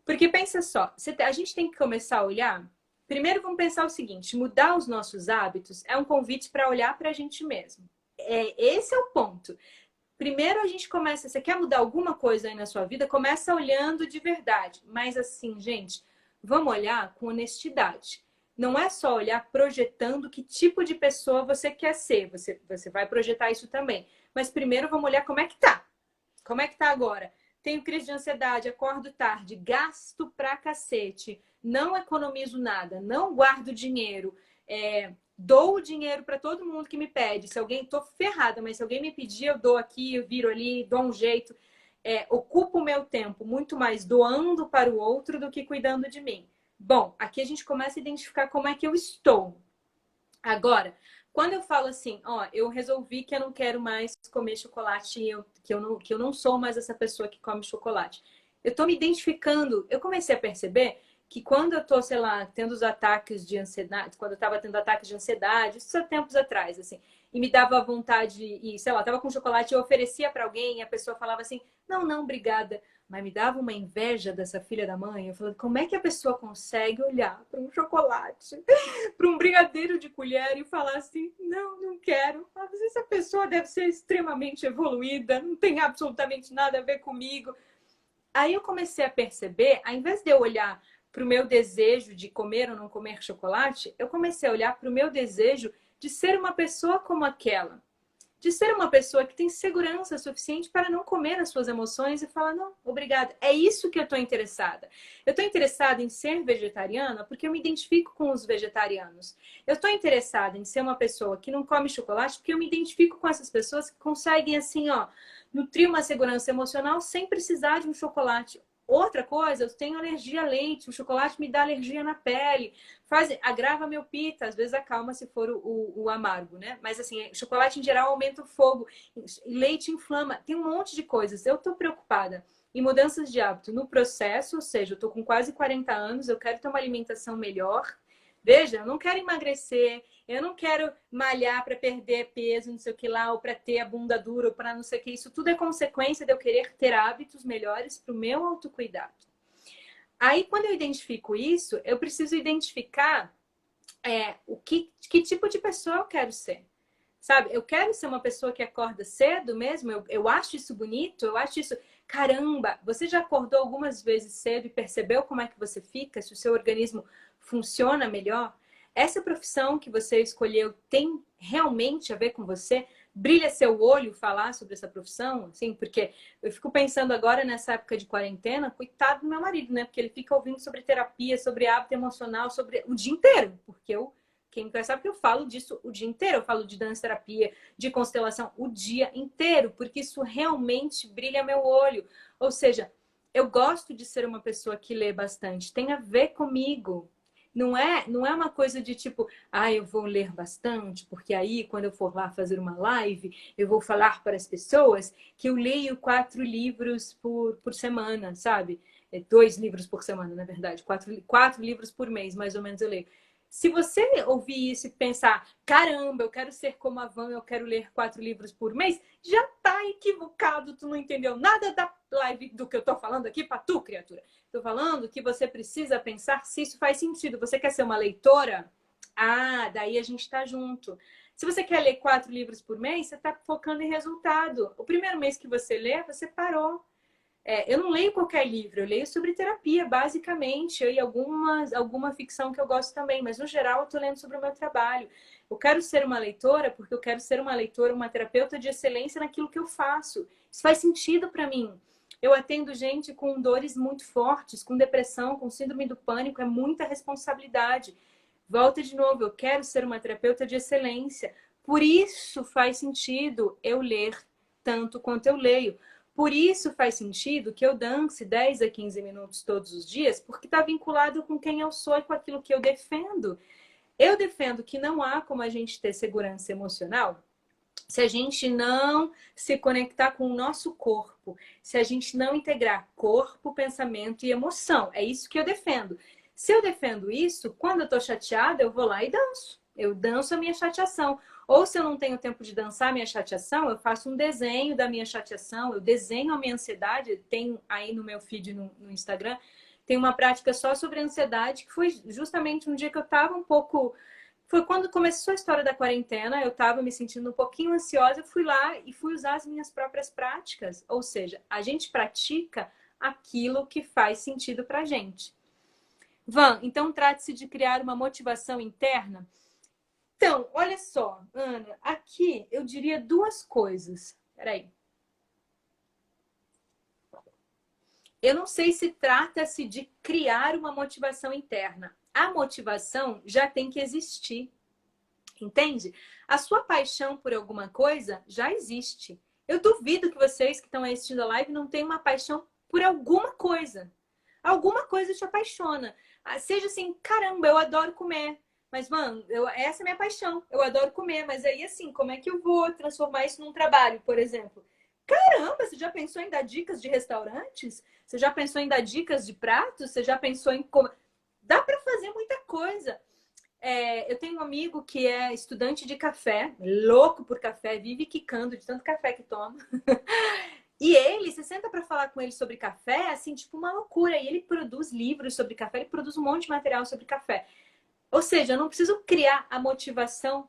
Porque pensa só, a gente tem que começar a olhar. Primeiro vamos pensar o seguinte: mudar os nossos hábitos é um convite para olhar para a gente mesmo. Esse é o ponto. Primeiro a gente começa, você quer mudar alguma coisa aí na sua vida, começa olhando de verdade. Mas assim, gente, vamos olhar com honestidade. Não é só olhar projetando que tipo de pessoa você quer ser. Você vai projetar isso também. Mas primeiro vamos olhar como é que tá. Como é que tá agora? Tenho crise de ansiedade, acordo tarde, gasto pra cacete, não economizo nada, não guardo dinheiro, dou o dinheiro para todo mundo que me pede. Se alguém, tô ferrada, mas se alguém me pedir, eu dou aqui, eu viro ali, dou um jeito. Ocupo o meu tempo muito mais doando para o outro do que cuidando de mim. Bom, aqui a gente começa a identificar como é que eu estou. Agora, quando eu falo assim, ó, eu resolvi que eu não quero mais comer chocolate, que eu não sou mais essa pessoa que come chocolate. Eu tô me identificando, eu comecei a perceber que quando eu tô, sei lá, tendo os ataques de ansiedade, quando eu tava tendo ataques de ansiedade, isso há tempos atrás, assim, e me dava vontade, e sei lá, tava com chocolate, eu oferecia para alguém, e a pessoa falava assim, não, obrigada. Mas me dava uma inveja dessa filha da mãe. Eu falei, como é que a pessoa consegue olhar para um chocolate, para um brigadeiro de colher e falar assim, não quero. Mas essa pessoa deve ser extremamente evoluída, não tem absolutamente nada a ver comigo. Aí eu comecei a perceber, ao invés de eu olhar para o meu desejo de comer ou não comer chocolate, eu comecei a olhar para o meu desejo de ser uma pessoa como aquela. De ser uma pessoa que tem segurança suficiente para não comer as suas emoções e falar, não, obrigada. É isso que eu estou interessada. Eu estou interessada em ser vegetariana porque eu me identifico com os vegetarianos. Eu estou interessada em ser uma pessoa que não come chocolate porque eu me identifico com essas pessoas que conseguem, assim, ó, nutrir uma segurança emocional sem precisar de um chocolate. Outra coisa, eu tenho alergia a leite, o chocolate me dá alergia na pele, agrava meu pita, às vezes acalma se for o amargo, né? Mas assim, chocolate em geral aumenta o fogo, leite inflama, tem um monte de coisas. Eu tô preocupada em mudanças de hábito no processo, ou seja, eu tô com quase 40 anos, eu quero ter uma alimentação melhor. Veja, eu não quero emagrecer, eu não quero malhar para perder peso, não sei o que lá, ou para ter a bunda dura, ou para não sei o que. Isso tudo é consequência de eu querer ter hábitos melhores para o meu autocuidado. Aí, quando eu identifico isso, eu preciso identificar que tipo de pessoa eu quero ser. Sabe, eu quero ser uma pessoa que acorda cedo mesmo, eu acho isso bonito, eu acho isso... Caramba, você já acordou algumas vezes cedo e percebeu como é que você fica, se o seu organismo funciona melhor? Essa profissão que você escolheu tem realmente a ver com você? Brilha seu olho falar sobre essa profissão? Assim, porque eu fico pensando agora nessa época de quarentena, coitado do meu marido, né? Porque ele fica ouvindo sobre terapia, sobre hábito emocional, sobre o dia inteiro. Porque quem me conhece sabe que eu falo disso o dia inteiro. Eu falo de dança terapia, de constelação o dia inteiro, porque isso realmente brilha meu olho. Ou seja, eu gosto de ser uma pessoa que lê bastante. Tem a ver comigo. Não é uma coisa de tipo, eu vou ler bastante, porque aí quando eu for lá fazer uma live, eu vou falar para as pessoas que eu leio 4 livros por semana, sabe? 2 livros por semana, na verdade. 4 livros por mês, mais ou menos, eu leio. Se você ouvir isso e pensar, caramba, eu quero ser como a Van, eu quero ler 4 livros por mês, já tá equivocado, tu não entendeu nada da live do que eu tô falando aqui pra tu, criatura. Tô falando que você precisa pensar se isso faz sentido. Você quer ser uma leitora? Daí a gente tá junto. Se você quer ler 4 livros por mês, você tá focando em resultado. O primeiro mês que você lê, você parou. Eu não leio qualquer livro, eu leio sobre terapia, basicamente, e alguma ficção que eu gosto também, mas no geral eu tô lendo sobre o meu trabalho. Eu quero ser uma leitora porque eu quero ser uma leitora, uma terapeuta de excelência naquilo que eu faço. Isso faz sentido para mim. Eu atendo gente com dores muito fortes, com depressão, com síndrome do pânico, é muita responsabilidade. Volta de novo, eu quero ser uma terapeuta de excelência. Por isso faz sentido eu ler tanto quanto eu leio. Por isso faz sentido que eu dance 10 a 15 minutos todos os dias, porque está vinculado com quem eu sou e com aquilo que eu defendo. Eu defendo que não há como a gente ter segurança emocional se a gente não se conectar com o nosso corpo, se a gente não integrar corpo, pensamento e emoção. É isso que eu defendo. Se eu defendo isso, quando eu tô chateada, eu vou lá e danço. Eu danço a minha chateação. Ou se eu não tenho tempo de dançar a minha chateação, eu faço um desenho da minha chateação, eu desenho a minha ansiedade. Tem aí no meu feed no Instagram, tem uma prática só sobre ansiedade, que foi justamente um dia que eu tava um pouco. Foi quando começou a história da quarentena, eu estava me sentindo um pouquinho ansiosa, eu fui lá e fui usar as minhas próprias práticas. Ou seja, a gente pratica aquilo que faz sentido pra gente. Van, então trate-se de criar uma motivação interna. Então, olha só, Ana, aqui eu diria 2 coisas. Peraí. Eu não sei se trata-se de criar uma motivação interna. A motivação já tem que existir. Entende? A sua paixão por alguma coisa já existe. Eu duvido que vocês que estão assistindo a live não tenham uma paixão por alguma coisa. Alguma coisa te apaixona. Seja assim, caramba, eu adoro comer. Mas, mano, essa é a minha paixão. Eu adoro comer. Mas aí, assim, como é que eu vou transformar isso num trabalho, por exemplo? Caramba, você já pensou em dar dicas de restaurantes? Você já pensou em dar dicas de pratos? Você já pensou em como. Dá para fazer muita coisa. Eu tenho um amigo que é estudante de café, louco por café, vive quicando de tanto café que toma. E ele, você senta para falar com ele sobre café, assim, tipo uma loucura. E ele produz livros sobre café, ele produz um monte de material sobre café. Ou seja, eu não preciso criar a motivação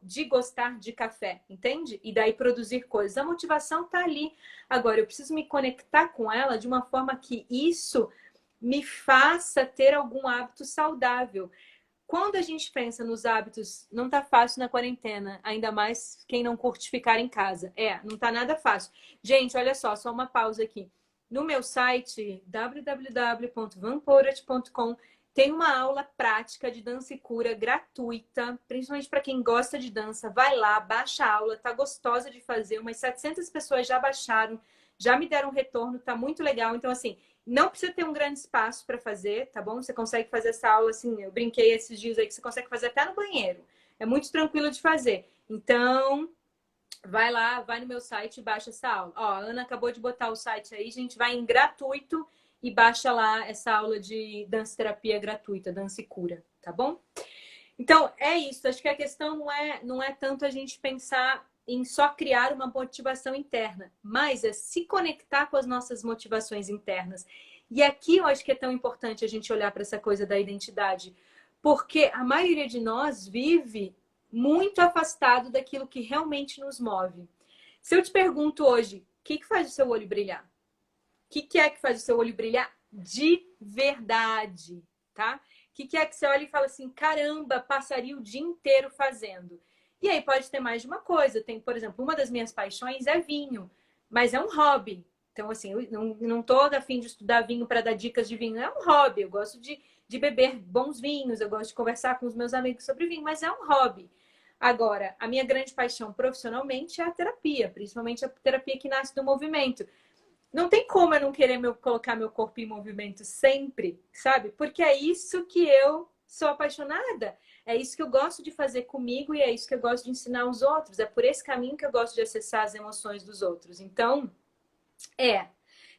de gostar de café, entende? E daí produzir coisas. A motivação tá ali. Agora, eu preciso me conectar com ela de uma forma que isso me faça ter algum hábito saudável. Quando a gente pensa nos hábitos, não tá fácil na quarentena, ainda mais quem não curte ficar em casa. Não tá nada fácil. Gente, olha só uma pausa aqui. No meu site, www.vanporat.com, tem uma aula prática de dança e cura gratuita, principalmente para quem gosta de dança. Vai lá, baixa a aula, tá gostosa de fazer. Umas 700 pessoas já baixaram, já me deram retorno, tá muito legal. Então, assim, não precisa ter um grande espaço para fazer, tá bom? Você consegue fazer essa aula assim, eu brinquei esses dias aí que você consegue fazer até no banheiro. É muito tranquilo de fazer. Então, vai lá, vai no meu site e baixa essa aula. Ó, a Ana acabou de botar o site aí, gente, vai em gratuito e baixa lá essa aula de dança terapia gratuita, dança e cura, tá bom? Então, é isso. Acho que a questão não é tanto a gente pensar em só criar uma motivação interna, mas é se conectar com as nossas motivações internas. E aqui eu acho que é tão importante a gente olhar para essa coisa da identidade, porque a maioria de nós vive muito afastado daquilo que realmente nos move. Se eu te pergunto hoje, o que faz o seu olho brilhar? O que é que faz o seu olho brilhar de verdade, tá? O que é que você olha e fala assim, caramba, passaria o dia inteiro fazendo? E aí pode ter mais de uma coisa. Tem, por exemplo, uma das minhas paixões é vinho, mas é um hobby. Então, assim, eu não tô a fim de estudar vinho para dar dicas de vinho. É um hobby. Eu gosto de beber bons vinhos, eu gosto de conversar com os meus amigos sobre vinho, mas é um hobby. Agora, a minha grande paixão profissionalmente é a terapia, principalmente a terapia que nasce do movimento. Não tem como eu não querer colocar meu corpo em movimento sempre, sabe? Porque é isso que eu sou apaixonada. É isso que eu gosto de fazer comigo e é isso que eu gosto de ensinar aos outros. É por esse caminho que eu gosto de acessar as emoções dos outros. Então,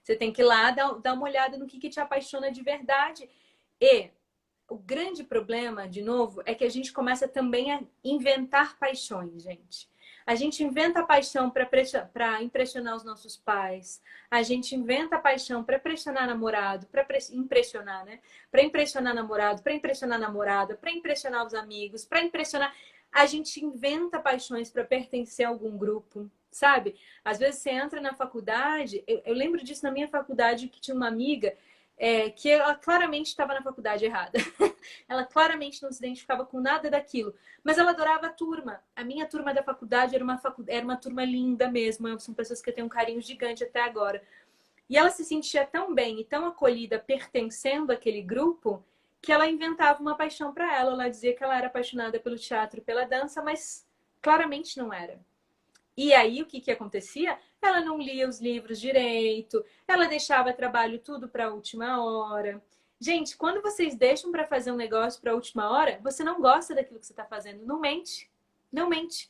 você tem que ir lá dar uma olhada no que te apaixona de verdade. E o grande problema, de novo, é que a gente começa também a inventar paixões, gente. A gente inventa a paixão para impressionar os nossos pais. A gente inventa a paixão para impressionar namorado, para impressionar, né? Para impressionar namorado, para impressionar namorada, para impressionar os amigos, para impressionar. A gente inventa paixões para pertencer a algum grupo, sabe? Às vezes você entra na faculdade. Eu lembro disso na minha faculdade, que tinha uma amiga que ela claramente estava na faculdade errada. Ela claramente não se identificava com nada daquilo. Mas ela adorava a turma. A minha turma da faculdade era uma turma linda mesmo. São pessoas que eu tenho um carinho gigante até agora. E ela se sentia tão bem e tão acolhida pertencendo àquele grupo que ela inventava uma paixão para ela. Ela dizia que ela era apaixonada pelo teatro e pela dança, mas claramente não era. E aí, o que acontecia? Ela não lia os livros direito, ela deixava trabalho tudo para a última hora. Gente, quando vocês deixam para fazer um negócio para a última hora, você não gosta daquilo que você está fazendo. Não mente. Não mente.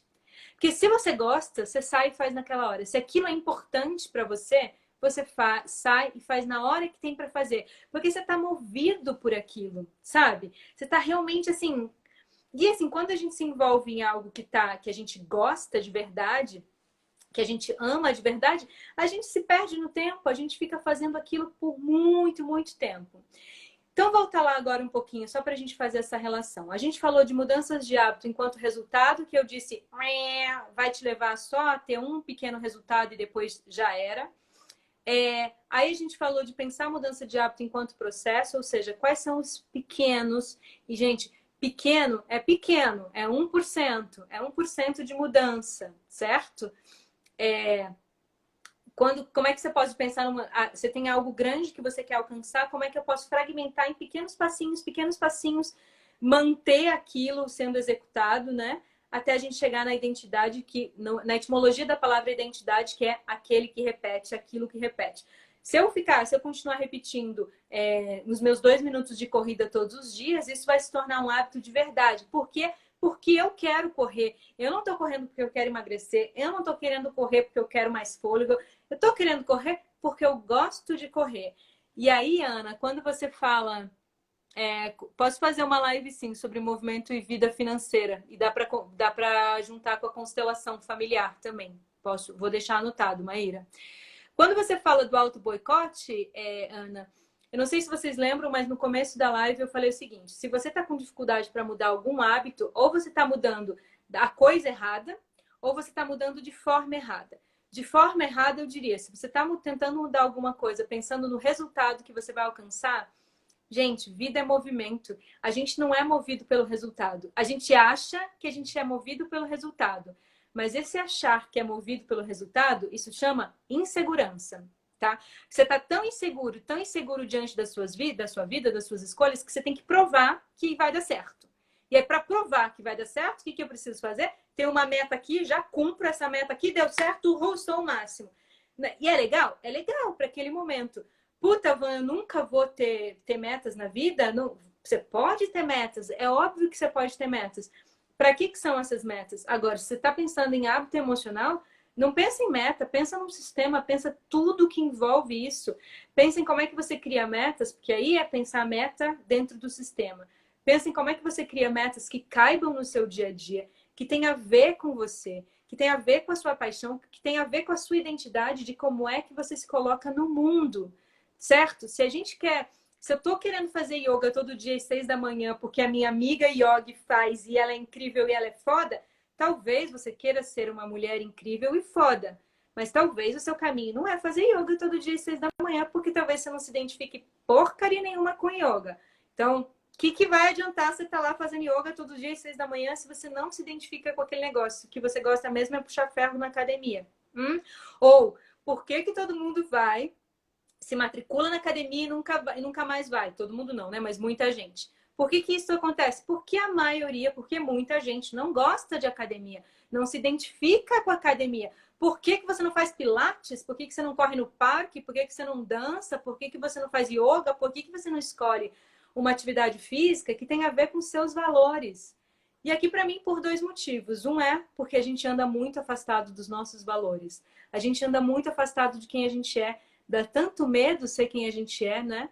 Porque se você gosta, você sai e faz naquela hora. Se aquilo é importante para você, você sai e faz na hora que tem para fazer. Porque você está movido por aquilo, sabe? Você está realmente assim. E assim, quando a gente se envolve em algo que a gente gosta de verdade, que a gente ama de verdade, a gente se perde no tempo, a gente fica fazendo aquilo por muito, muito tempo. Então, voltar lá agora um pouquinho, só para a gente fazer essa relação. A gente falou de mudanças de hábito enquanto resultado, que eu disse, vai te levar só a ter um pequeno resultado e depois já era. Aí a gente falou de pensar a mudança de hábito enquanto processo, ou seja, quais são os pequenos. E, gente, pequeno, é 1%, é 1% de mudança, certo? Como é que você pode pensar você tem algo grande que você quer alcançar, como é que eu posso fragmentar em pequenos passinhos, manter aquilo sendo executado, né? Até a gente chegar na identidade, na etimologia da palavra identidade, que é aquele que repete, aquilo que repete. Se eu continuar repetindo nos meus 2 minutos de corrida todos os dias, isso vai se tornar um hábito de verdade. Por quê? Porque eu quero correr. Eu não estou correndo porque eu quero emagrecer. Eu não estou querendo correr porque eu quero mais fôlego. Eu estou querendo correr porque eu gosto de correr. E aí, Ana, quando você fala... posso fazer uma live, sim, sobre movimento e vida financeira. E dá para juntar com a constelação familiar também. Vou deixar anotado, Maíra. Quando você fala do auto-boicote, Ana... Eu não sei se vocês lembram, mas no começo da live eu falei o seguinte: se você está com dificuldade para mudar algum hábito, ou você está mudando a coisa errada, ou você está mudando de forma errada. De forma errada, eu diria, se você está tentando mudar alguma coisa, pensando no resultado que você vai alcançar, gente, vida é movimento. A gente não é movido pelo resultado. A gente acha que a gente é movido pelo resultado. Mas esse achar que é movido pelo resultado, isso chama insegurança. Tá? Você está tão inseguro diante da sua vida, das suas escolhas, que você tem que provar que vai dar certo. E aí, para provar que vai dar certo, o que eu preciso fazer? Tem uma meta aqui, já cumpro essa meta aqui, deu certo, sou o máximo. E é legal? É legal para aquele momento. Puta, Van, eu nunca vou ter metas na vida? Não, você pode ter metas, é óbvio que você pode ter metas. Para que são essas metas? Agora, se você está pensando em hábito emocional, não pensa em meta, pensa num sistema, pensa tudo que envolve isso. Pensa em como é que você cria metas, porque aí é pensar a meta dentro do sistema. Pensa em como é que você cria metas que caibam no seu dia a dia, que tem a ver com você, que tem a ver com a sua paixão, que tem a ver com a sua identidade, de como é que você se coloca no mundo, certo? Se eu estou querendo fazer yoga todo dia às 6 da manhã, porque a minha amiga yogi faz e ela é incrível e ela é foda, talvez você queira ser uma mulher incrível e foda, mas talvez o seu caminho não é fazer yoga todo dia às 6 da manhã, porque talvez você não se identifique porcaria nenhuma com yoga. Então, que vai adiantar você estar lá fazendo yoga todo dia às 6 da manhã se você não se identifica com aquele negócio? Que você gosta mesmo é puxar ferro na academia. Ou, por que todo mundo vai, se matricula na academia e nunca mais vai? Todo mundo não, né? Mas muita gente. Por que isso acontece? Porque a maioria, porque muita gente não gosta de academia, não se identifica com a academia. Por que você não faz pilates? Por que você não corre no parque? Por que você não dança? Por que você não faz yoga? Por que você não escolhe uma atividade física que tem a ver com seus valores? E aqui, para mim, por dois motivos. Um é porque a gente anda muito afastado dos nossos valores. A gente anda muito afastado de quem a gente é. Dá tanto medo ser quem a gente é, né?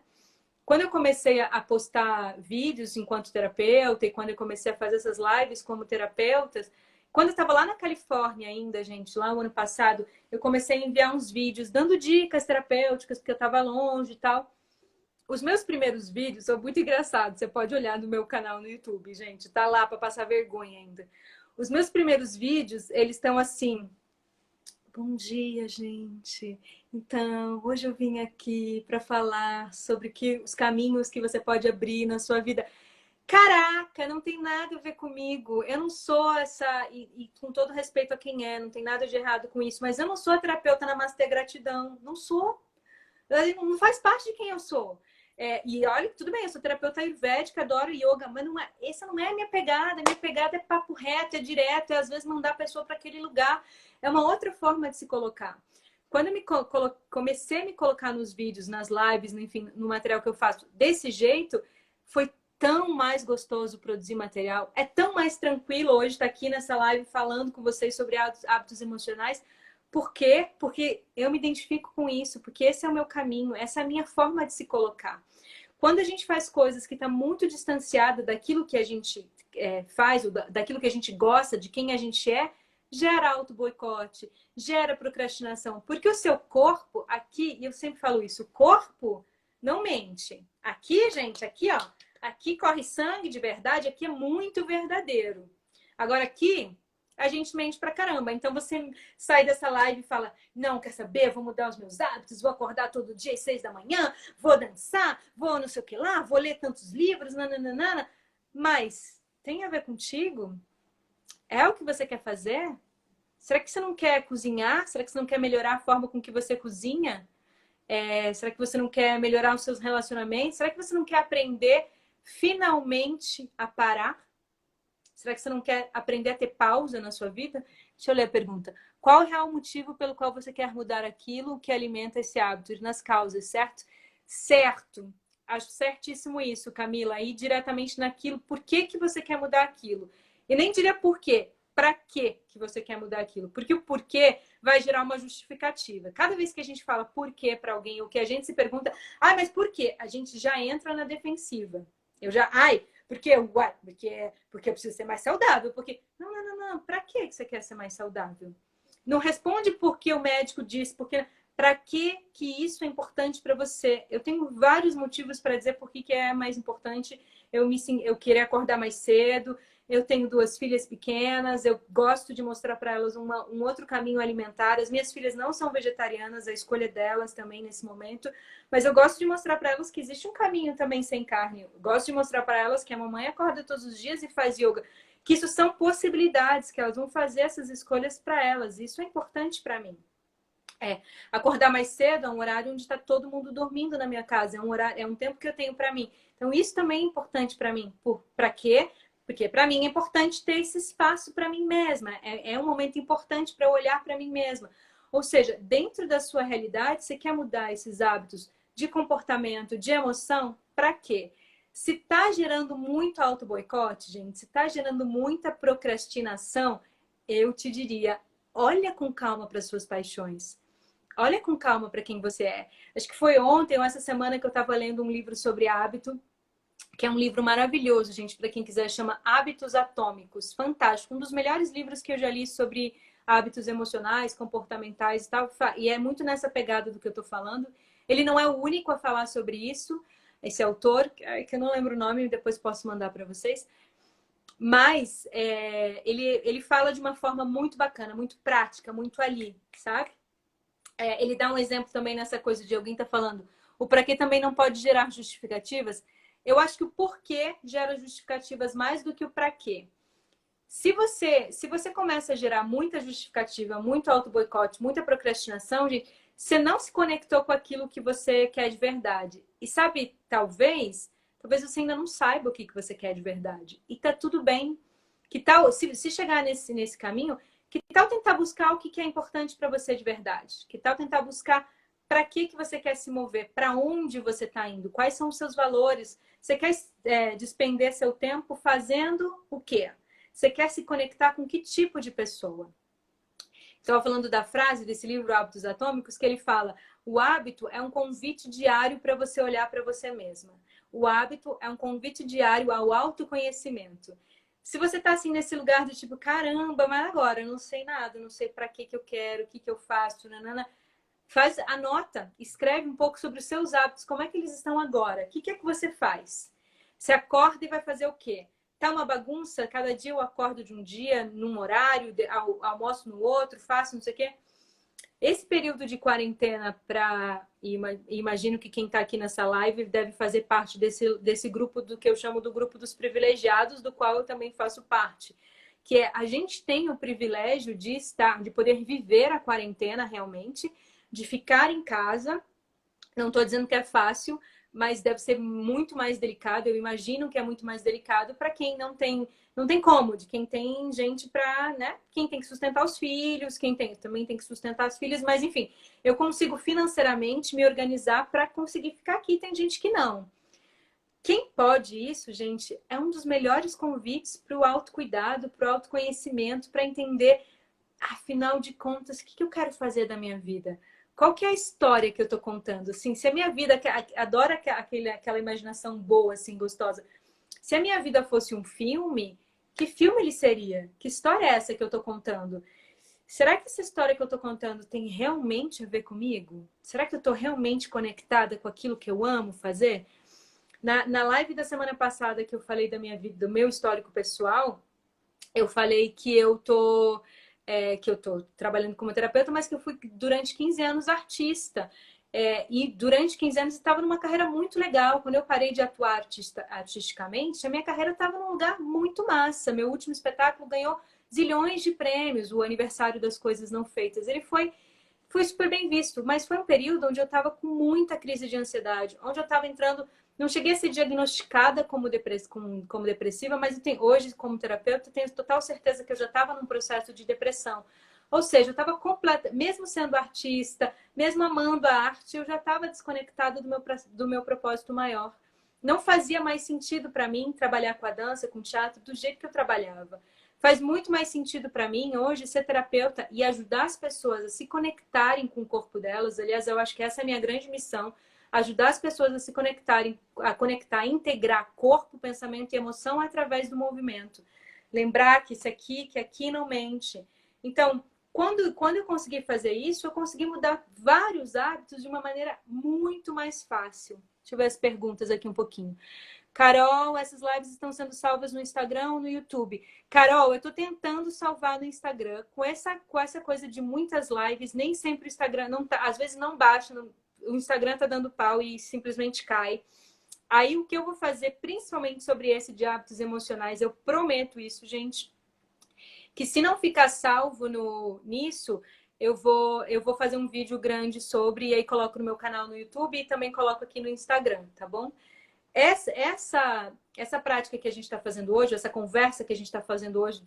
Quando eu comecei a postar vídeos enquanto terapeuta e quando eu comecei a fazer essas lives como terapeutas, quando eu estava lá na Califórnia ainda, gente, lá no ano passado, eu comecei a enviar uns vídeos dando dicas terapêuticas, porque eu estava longe e tal. Os meus primeiros vídeos são muito engraçados. Você pode olhar no meu canal no YouTube, gente. Tá lá para passar vergonha ainda. Os meus primeiros vídeos, eles estão assim... Bom dia, gente. Então, hoje eu vim aqui para falar sobre os caminhos que você pode abrir na sua vida. Caraca, não tem nada a ver comigo. Eu não sou essa, e com todo respeito a quem é, não tem nada de errado com isso, mas eu não sou a terapeuta Namastê Gratidão. Não sou. Não faz parte de quem eu sou. E olha, tudo bem, eu sou terapeuta ayurvédica, adoro yoga, mas essa não é a minha pegada. A minha pegada é papo reto, é direto, é às vezes mandar a pessoa para aquele lugar. É uma outra forma de se colocar. Quando eu comecei a me colocar nos vídeos, nas lives, enfim, no material que eu faço desse jeito, foi tão mais gostoso produzir material. É tão mais tranquilo hoje estar aqui nessa live falando com vocês sobre hábitos emocionais. Por quê? Porque eu me identifico com isso, porque esse é o meu caminho, essa é a minha forma de se colocar. Quando a gente faz coisas que estão muito distanciada daquilo que a gente faz, ou daquilo que a gente gosta, de quem a gente é, gera auto-boicote, gera procrastinação. Porque o seu corpo, aqui, e eu sempre falo isso, o corpo não mente. Aqui, gente, aqui, ó, aqui corre sangue de verdade, aqui é muito verdadeiro. Agora aqui, a gente mente pra caramba. Então você sai dessa live e fala, não, quer saber? Vou mudar os meus hábitos, vou acordar todo dia às 6 da manhã, vou dançar, vou não sei o que lá, vou ler tantos livros, nananana. Mas tem a ver contigo? É o que você quer fazer? Será que você não quer cozinhar? Será que você não quer melhorar a forma com que você cozinha? Será que você não quer melhorar os seus relacionamentos? Será que você não quer aprender finalmente a parar? Será que você não quer aprender a ter pausa na sua vida? Deixa eu ler a pergunta. Qual é o real motivo pelo qual você quer mudar aquilo que alimenta esse hábito? Nas causas, certo? Certo. Acho certíssimo isso, Camila. Ir diretamente naquilo. Por que você quer mudar aquilo? E nem diria por quê. Para que você quer mudar aquilo? Porque o porquê vai gerar uma justificativa. Cada vez que a gente fala porquê para alguém, ou que a gente se pergunta, mas por quê? A gente já entra na defensiva. Porque eu preciso ser mais saudável. Porque não. Para que você quer ser mais saudável? Não responde porque o médico disse, porque para que isso é importante para você. Eu tenho vários motivos para dizer por que é mais importante eu querer acordar mais cedo. Eu tenho 2 filhas pequenas, eu gosto de mostrar para elas um outro caminho alimentar. As minhas filhas não são vegetarianas, a escolha delas também nesse momento, mas eu gosto de mostrar para elas que existe um caminho também sem carne. Eu gosto de mostrar para elas que a mamãe acorda todos os dias e faz yoga, que isso são possibilidades, que elas vão fazer essas escolhas para elas. Isso é importante para mim. Acordar mais cedo é um horário onde está todo mundo dormindo na minha casa, é um tempo que eu tenho para mim. Então isso também é importante para mim. Para quê? Porque para mim é importante ter esse espaço para mim mesma. É um momento importante para eu olhar para mim mesma. Ou seja, dentro da sua realidade, você quer mudar esses hábitos de comportamento, de emoção, para quê? Se está gerando muito auto-boicote, gente, se está gerando muita procrastinação, eu te diria, olha com calma para suas paixões. Olha com calma para quem você é. Acho que foi ontem ou essa semana que eu estava lendo um livro sobre hábito, que é um livro maravilhoso, gente, para quem quiser, chama Hábitos Atômicos. Fantástico, um dos melhores livros que eu já li sobre hábitos emocionais, comportamentais e tal. E é muito nessa pegada do que eu estou falando. Ele não é o único a falar sobre isso, esse autor, que eu não lembro o nome, depois posso mandar para vocês. Mas ele fala de uma forma muito bacana, muito prática, muito ali, sabe? Ele dá um exemplo também nessa coisa de alguém tá falando. O para quê também não pode gerar justificativas. eu acho que o porquê gera justificativas mais do que o para quê. Se você começa a gerar muita justificativa, muito auto-boicote, muita procrastinação, gente, você não se conectou com aquilo que você quer de verdade. E sabe, talvez você ainda não saiba o que você quer de verdade. E tá tudo bem. Que tal, se chegar nesse caminho, que tal tentar buscar o que é importante para você de verdade? Que tal tentar buscar para que você quer se mover? Para onde você está indo? Quais são os seus valores? Você quer despender seu tempo fazendo o quê? Você quer se conectar com que tipo de pessoa? Estava falando da frase desse livro Hábitos Atômicos, que ele fala: o hábito é um convite diário para você olhar para você mesma. O hábito é um convite diário ao autoconhecimento. Se você está assim nesse lugar do tipo, caramba, mas agora eu não sei nada, não sei para que eu quero, o que eu faço, nanana, anota, escreve um pouco sobre os seus hábitos, como é que eles estão agora, o que é que você faz? Você acorda e vai fazer o quê? Tá uma bagunça, cada dia eu acordo de um dia, num horário, almoço no outro, faço não sei o quê. Esse período de quarentena, imagino que quem está aqui nessa live deve fazer parte desse grupo do que eu chamo do grupo dos privilegiados, do qual eu também faço parte. Que é, a gente tem o privilégio de poder viver a quarentena realmente, de ficar em casa. Não estou dizendo que é fácil, mas deve ser muito mais delicado. Eu imagino que é muito mais delicado para quem não tem como, de quem tem gente para, né? Quem tem que sustentar os filhos, também tem que sustentar as filhas, mas enfim, eu consigo financeiramente me organizar para conseguir ficar aqui. Tem gente que não. Quem pode isso, gente, é um dos melhores convites para o autocuidado, para o autoconhecimento, para entender, afinal de contas, o que eu quero fazer da minha vida? Qual que é a história que eu tô contando? Assim, se a minha vida, adoro aquela imaginação boa, assim, gostosa. Se a minha vida fosse um filme, que filme ele seria? Que história é essa que eu tô contando? Será que essa história que eu tô contando tem realmente a ver comigo? Será que eu tô realmente conectada com aquilo que eu amo fazer? Na live da semana passada que eu falei da minha vida, do meu histórico pessoal, eu falei que eu tô trabalhando como terapeuta, mas que eu fui durante 15 anos artista. E durante 15 anos eu estava numa carreira muito legal. Quando eu parei de atuar artisticamente, a minha carreira estava num lugar muito massa. Meu último espetáculo ganhou zilhões de prêmios, o aniversário das coisas não feitas. Ele foi super bem visto, mas foi um período onde eu estava com muita crise de ansiedade, onde eu estava entrando. Não cheguei a ser diagnosticada como depressiva, mas hoje, como terapeuta, tenho total certeza que eu já estava num processo de depressão. Ou seja, eu estava completa, mesmo sendo artista, mesmo amando a arte, eu já estava desconectada do meu propósito maior. Não fazia mais sentido para mim trabalhar com a dança, com o teatro, do jeito que eu trabalhava. Faz muito mais sentido para mim hoje ser terapeuta e ajudar as pessoas a se conectarem com o corpo delas. Aliás, eu acho que essa é a minha grande missão, ajudar as pessoas a se conectarem, a integrar corpo, pensamento e emoção através do movimento. Lembrar que aqui não mente. Então, quando eu consegui fazer isso, eu consegui mudar vários hábitos de uma maneira muito mais fácil. Deixa eu ver as perguntas aqui um pouquinho. Carol, essas lives estão sendo salvas no Instagram ou no YouTube? Carol, eu estou tentando salvar no Instagram. Com essa coisa de muitas lives, nem sempre o Instagram não tá, às vezes não baixa, o Instagram tá dando pau e simplesmente cai. Aí o que eu vou fazer, principalmente sobre esse de hábitos emocionais, eu prometo isso, gente, que se não ficar salvo nisso, eu vou fazer um vídeo grande sobre, e aí coloco no meu canal no YouTube e também coloco aqui no Instagram, tá bom? Essa prática que a gente está fazendo hoje, essa conversa que a gente está fazendo hoje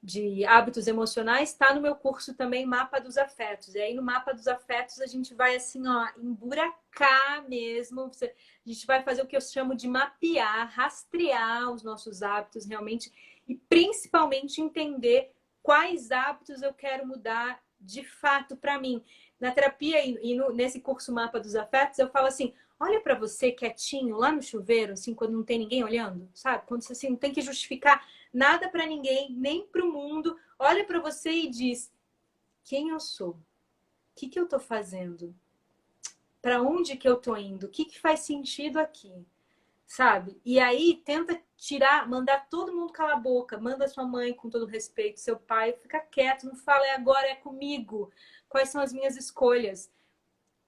de hábitos emocionais, está no meu curso também, Mapa dos Afetos. E aí no Mapa dos Afetos a gente vai assim, ó, emburacar mesmo. A gente vai fazer o que eu chamo de mapear, rastrear os nossos hábitos realmente e principalmente entender quais hábitos eu quero mudar de fato para mim. Na terapia nesse curso Mapa dos Afetos, eu falo assim, olha para você quietinho lá no chuveiro, assim, quando não tem ninguém olhando, sabe? Quando você assim, não tem que justificar nada para ninguém, nem para o mundo. Olha para você e diz: quem eu sou? O que eu estou fazendo? Para onde que eu estou indo? O que faz sentido aqui? Sabe? E aí tenta mandar todo mundo calar a boca. Manda sua mãe com todo respeito, seu pai, fica quieto, não fala, é agora, é comigo. Quais são as minhas escolhas?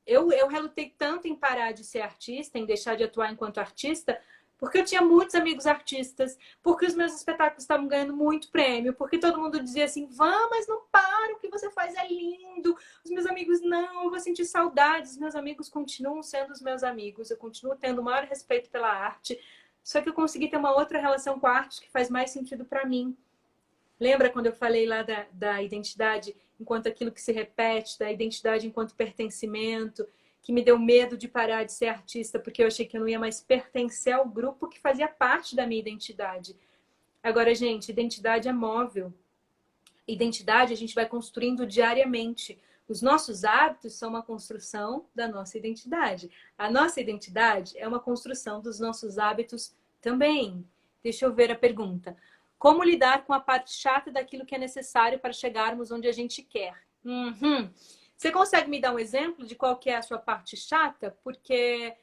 eu relutei tanto em parar de ser artista, em deixar de atuar enquanto artista, porque eu tinha muitos amigos artistas, porque os meus espetáculos estavam ganhando muito prêmio, porque todo mundo dizia assim, vá, mas não para, o que você faz é lindo. Os meus amigos, não, eu vou sentir saudades. Os meus amigos continuam sendo os meus amigos, eu continuo tendo o maior respeito pela arte, só que eu consegui ter uma outra relação com a arte que faz mais sentido para mim. Lembra quando eu falei lá da identidade enquanto aquilo que se repete, da identidade enquanto pertencimento, que me deu medo de parar de ser artista porque eu achei que eu não ia mais pertencer ao grupo que fazia parte da minha identidade. Agora, gente, identidade é móvel. Identidade a gente vai construindo diariamente. Os nossos hábitos são uma construção da nossa identidade. A nossa identidade é uma construção dos nossos hábitos também. Deixa eu ver a pergunta. Como lidar com a parte chata daquilo que é necessário para chegarmos onde a gente quer? Você consegue me dar um exemplo de qual que é a sua parte chata? Porque,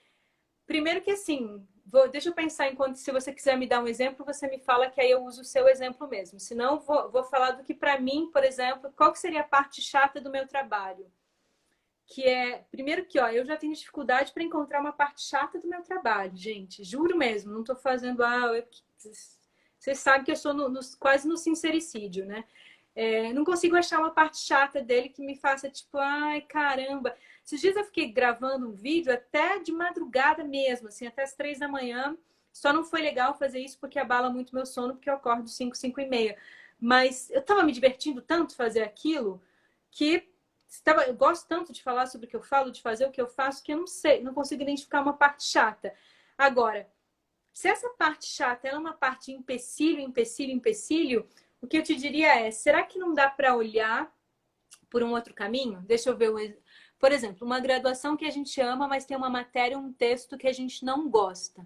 primeiro que assim, deixa eu pensar enquanto, se você quiser me dar um exemplo, você me fala que aí eu uso o seu exemplo mesmo. Senão, vou falar do que para mim, por exemplo, qual que seria a parte chata do meu trabalho? Que é, primeiro que, ó, eu já tenho dificuldade para encontrar uma parte chata do meu trabalho, gente. Juro mesmo, não estou fazendo, vocês sabem que eu sou quase no sincericídio, né? Não consigo achar uma parte chata dele que me faça tipo, ai, caramba. Esses dias eu fiquei gravando um vídeo até de madrugada mesmo, assim, até as 3 da manhã. Só não foi legal fazer isso porque abala muito meu sono, porque eu acordo 5, 5 e meia. Mas eu tava me divertindo tanto fazer aquilo que eu gosto tanto de falar sobre o que eu falo, de fazer o que eu faço, que eu não sei, não consigo identificar uma parte chata. Agora, se essa parte chata é uma parte empecilho, empecilho, empecilho, o que eu te diria é, será que não dá para olhar por um outro caminho? Deixa eu ver, por exemplo, uma graduação que a gente ama, mas tem uma matéria, um texto que a gente não gosta.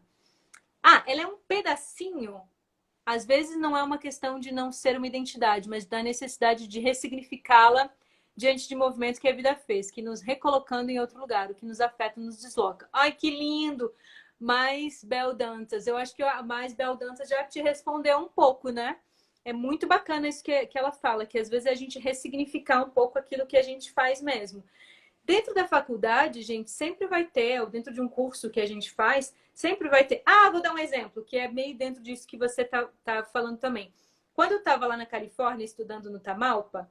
Ah, ela é um pedacinho. Às vezes não é uma questão de não ser uma identidade, mas da necessidade de ressignificá-la diante de movimentos que a vida fez, que nos recolocando em outro lugar, o que nos afeta, nos desloca. Ai, que lindo! Mais Bel Dantas. Eu acho que a Mais Bel Dantas já te respondeu um pouco, né? É muito bacana isso que ela fala, que às vezes é a gente ressignificar um pouco aquilo que a gente faz mesmo. Dentro da faculdade, gente, sempre vai ter, ou dentro de um curso que a gente faz, sempre vai ter. Ah, vou dar um exemplo, que é meio dentro disso que você tá falando também. Quando eu estava lá na Califórnia, estudando no Tamalpa,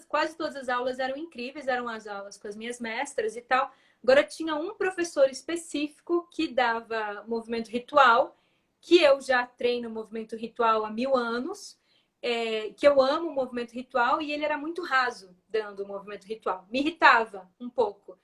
quase todas as aulas eram incríveis, eram as aulas com as minhas mestras e tal. Agora, tinha um professor específico que dava movimento ritual, que eu já treino movimento ritual há 1000 anos, que eu amo o movimento ritual, e ele era muito raso dando o movimento ritual. Me irritava um pouco.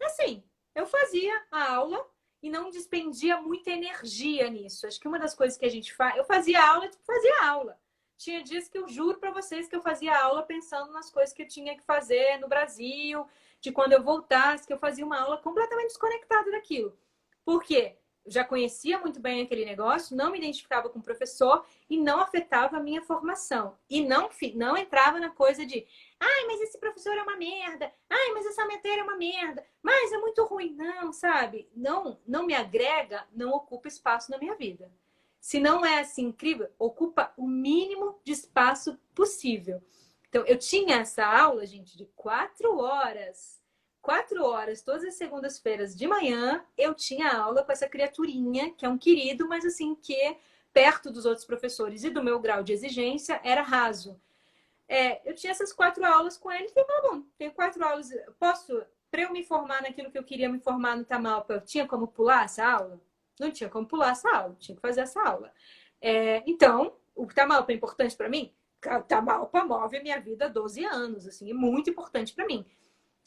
Assim, eu fazia a aula e não despendia muita energia nisso. Acho que uma das coisas que a gente faz... Eu fazia aula, tipo, fazia aula. Tinha dias que eu juro para vocês que eu fazia aula pensando nas coisas que eu tinha que fazer no Brasil, de quando eu voltasse, que eu fazia uma aula completamente desconectada daquilo. Por quê? Eu já conhecia muito bem aquele negócio, não me identificava com o professor e não afetava a minha formação. E não entrava na coisa de, ai, mas esse professor é uma merda, ai, mas essa matéria é uma merda, mas é muito ruim. Não, sabe? Não me agrega, não ocupa espaço na minha vida. Se não é assim incrível, ocupa o mínimo de espaço possível. Então, eu tinha essa aula, gente, de 4 horas. 4 horas, todas as segundas-feiras de manhã, eu tinha aula com essa criaturinha, que é um querido, mas assim, que perto dos outros professores e do meu grau de exigência, era raso. Eu tinha essas 4 aulas com ele e falei, bom, tenho 4 aulas, para eu me formar naquilo que eu queria me formar no Tamalpa, eu tinha como pular essa aula? Não tinha como pular essa aula, tinha que fazer essa aula. Então, o Tamalpa é importante para mim? O Tamalpa move a minha vida há 12 anos, assim, é muito importante para mim.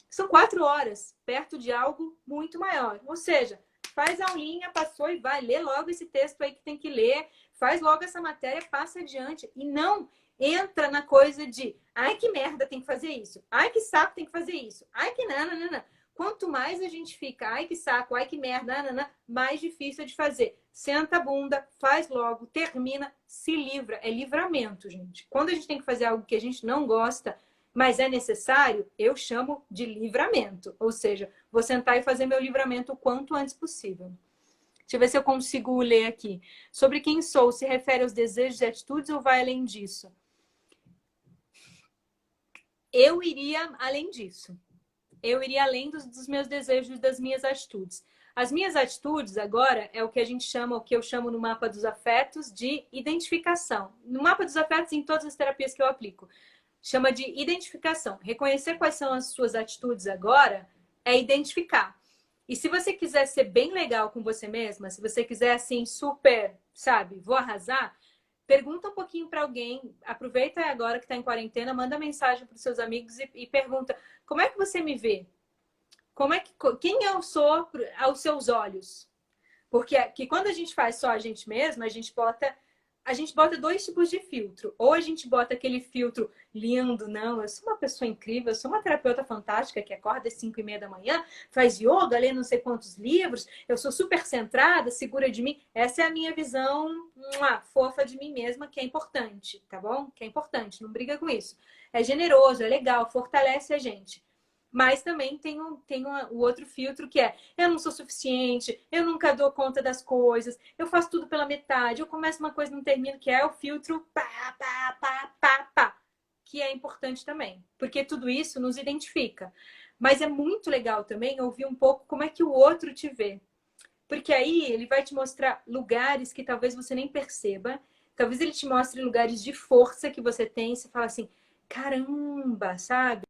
São 4 horas, perto de algo muito maior. Ou seja, faz a aulinha, passou e vai, lê logo esse texto aí que tem que ler, faz logo essa matéria, passa adiante. E não entra na coisa de, ai que merda, tem que fazer isso. Ai que saco, tem que fazer isso. Ai que nananana. Quanto mais a gente fica, ai que saco, ai que merda, nanana, mais difícil é de fazer. Senta a bunda, faz logo, termina, se livra. É livramento, gente. Quando a gente tem que fazer algo que a gente não gosta, mas é necessário, eu chamo de livramento. Ou seja, vou sentar e fazer meu livramento o quanto antes possível. Deixa eu ver se eu consigo ler aqui. Sobre quem sou, se refere aos desejos e atitudes ou vai além disso? Eu iria além disso. Eu iria além dos meus desejos, das minhas atitudes. As minhas atitudes agora é o que a gente chama, o que eu chamo no mapa dos afetos de identificação. No mapa dos afetos, em todas as terapias que eu aplico, chama de identificação. Reconhecer quais são as suas atitudes agora é identificar. E se você quiser ser bem legal com você mesma, se você quiser assim super, sabe, vou arrasar, pergunta um pouquinho para alguém, aproveita agora que está em quarentena, manda mensagem para os seus amigos e pergunta: como é que você me vê? Como é que, quem eu sou aos seus olhos? Porque que quando a gente faz só a gente mesma, a gente bota dois tipos de filtro. Ou a gente bota aquele filtro lindo, não, eu sou uma pessoa incrível, eu sou uma terapeuta fantástica que acorda às 5:30 da manhã, faz yoga, lê não sei quantos livros, eu sou super centrada, segura de mim. Essa é a minha visão fofa de mim mesma, que é importante, tá bom? Que é importante, não briga com isso. É generoso, é legal, fortalece a gente. Mas também o outro filtro que é: eu não sou suficiente, eu nunca dou conta das coisas, eu faço tudo pela metade, eu começo uma coisa e não termino, que é o filtro pá, pá, pá, pá, pá, que é importante também, porque tudo isso nos identifica. Mas é muito legal também ouvir um pouco como é que o outro te vê. Porque aí ele vai te mostrar lugares que talvez você nem perceba, talvez ele te mostre lugares de força que você tem, e você fala assim: caramba, sabe?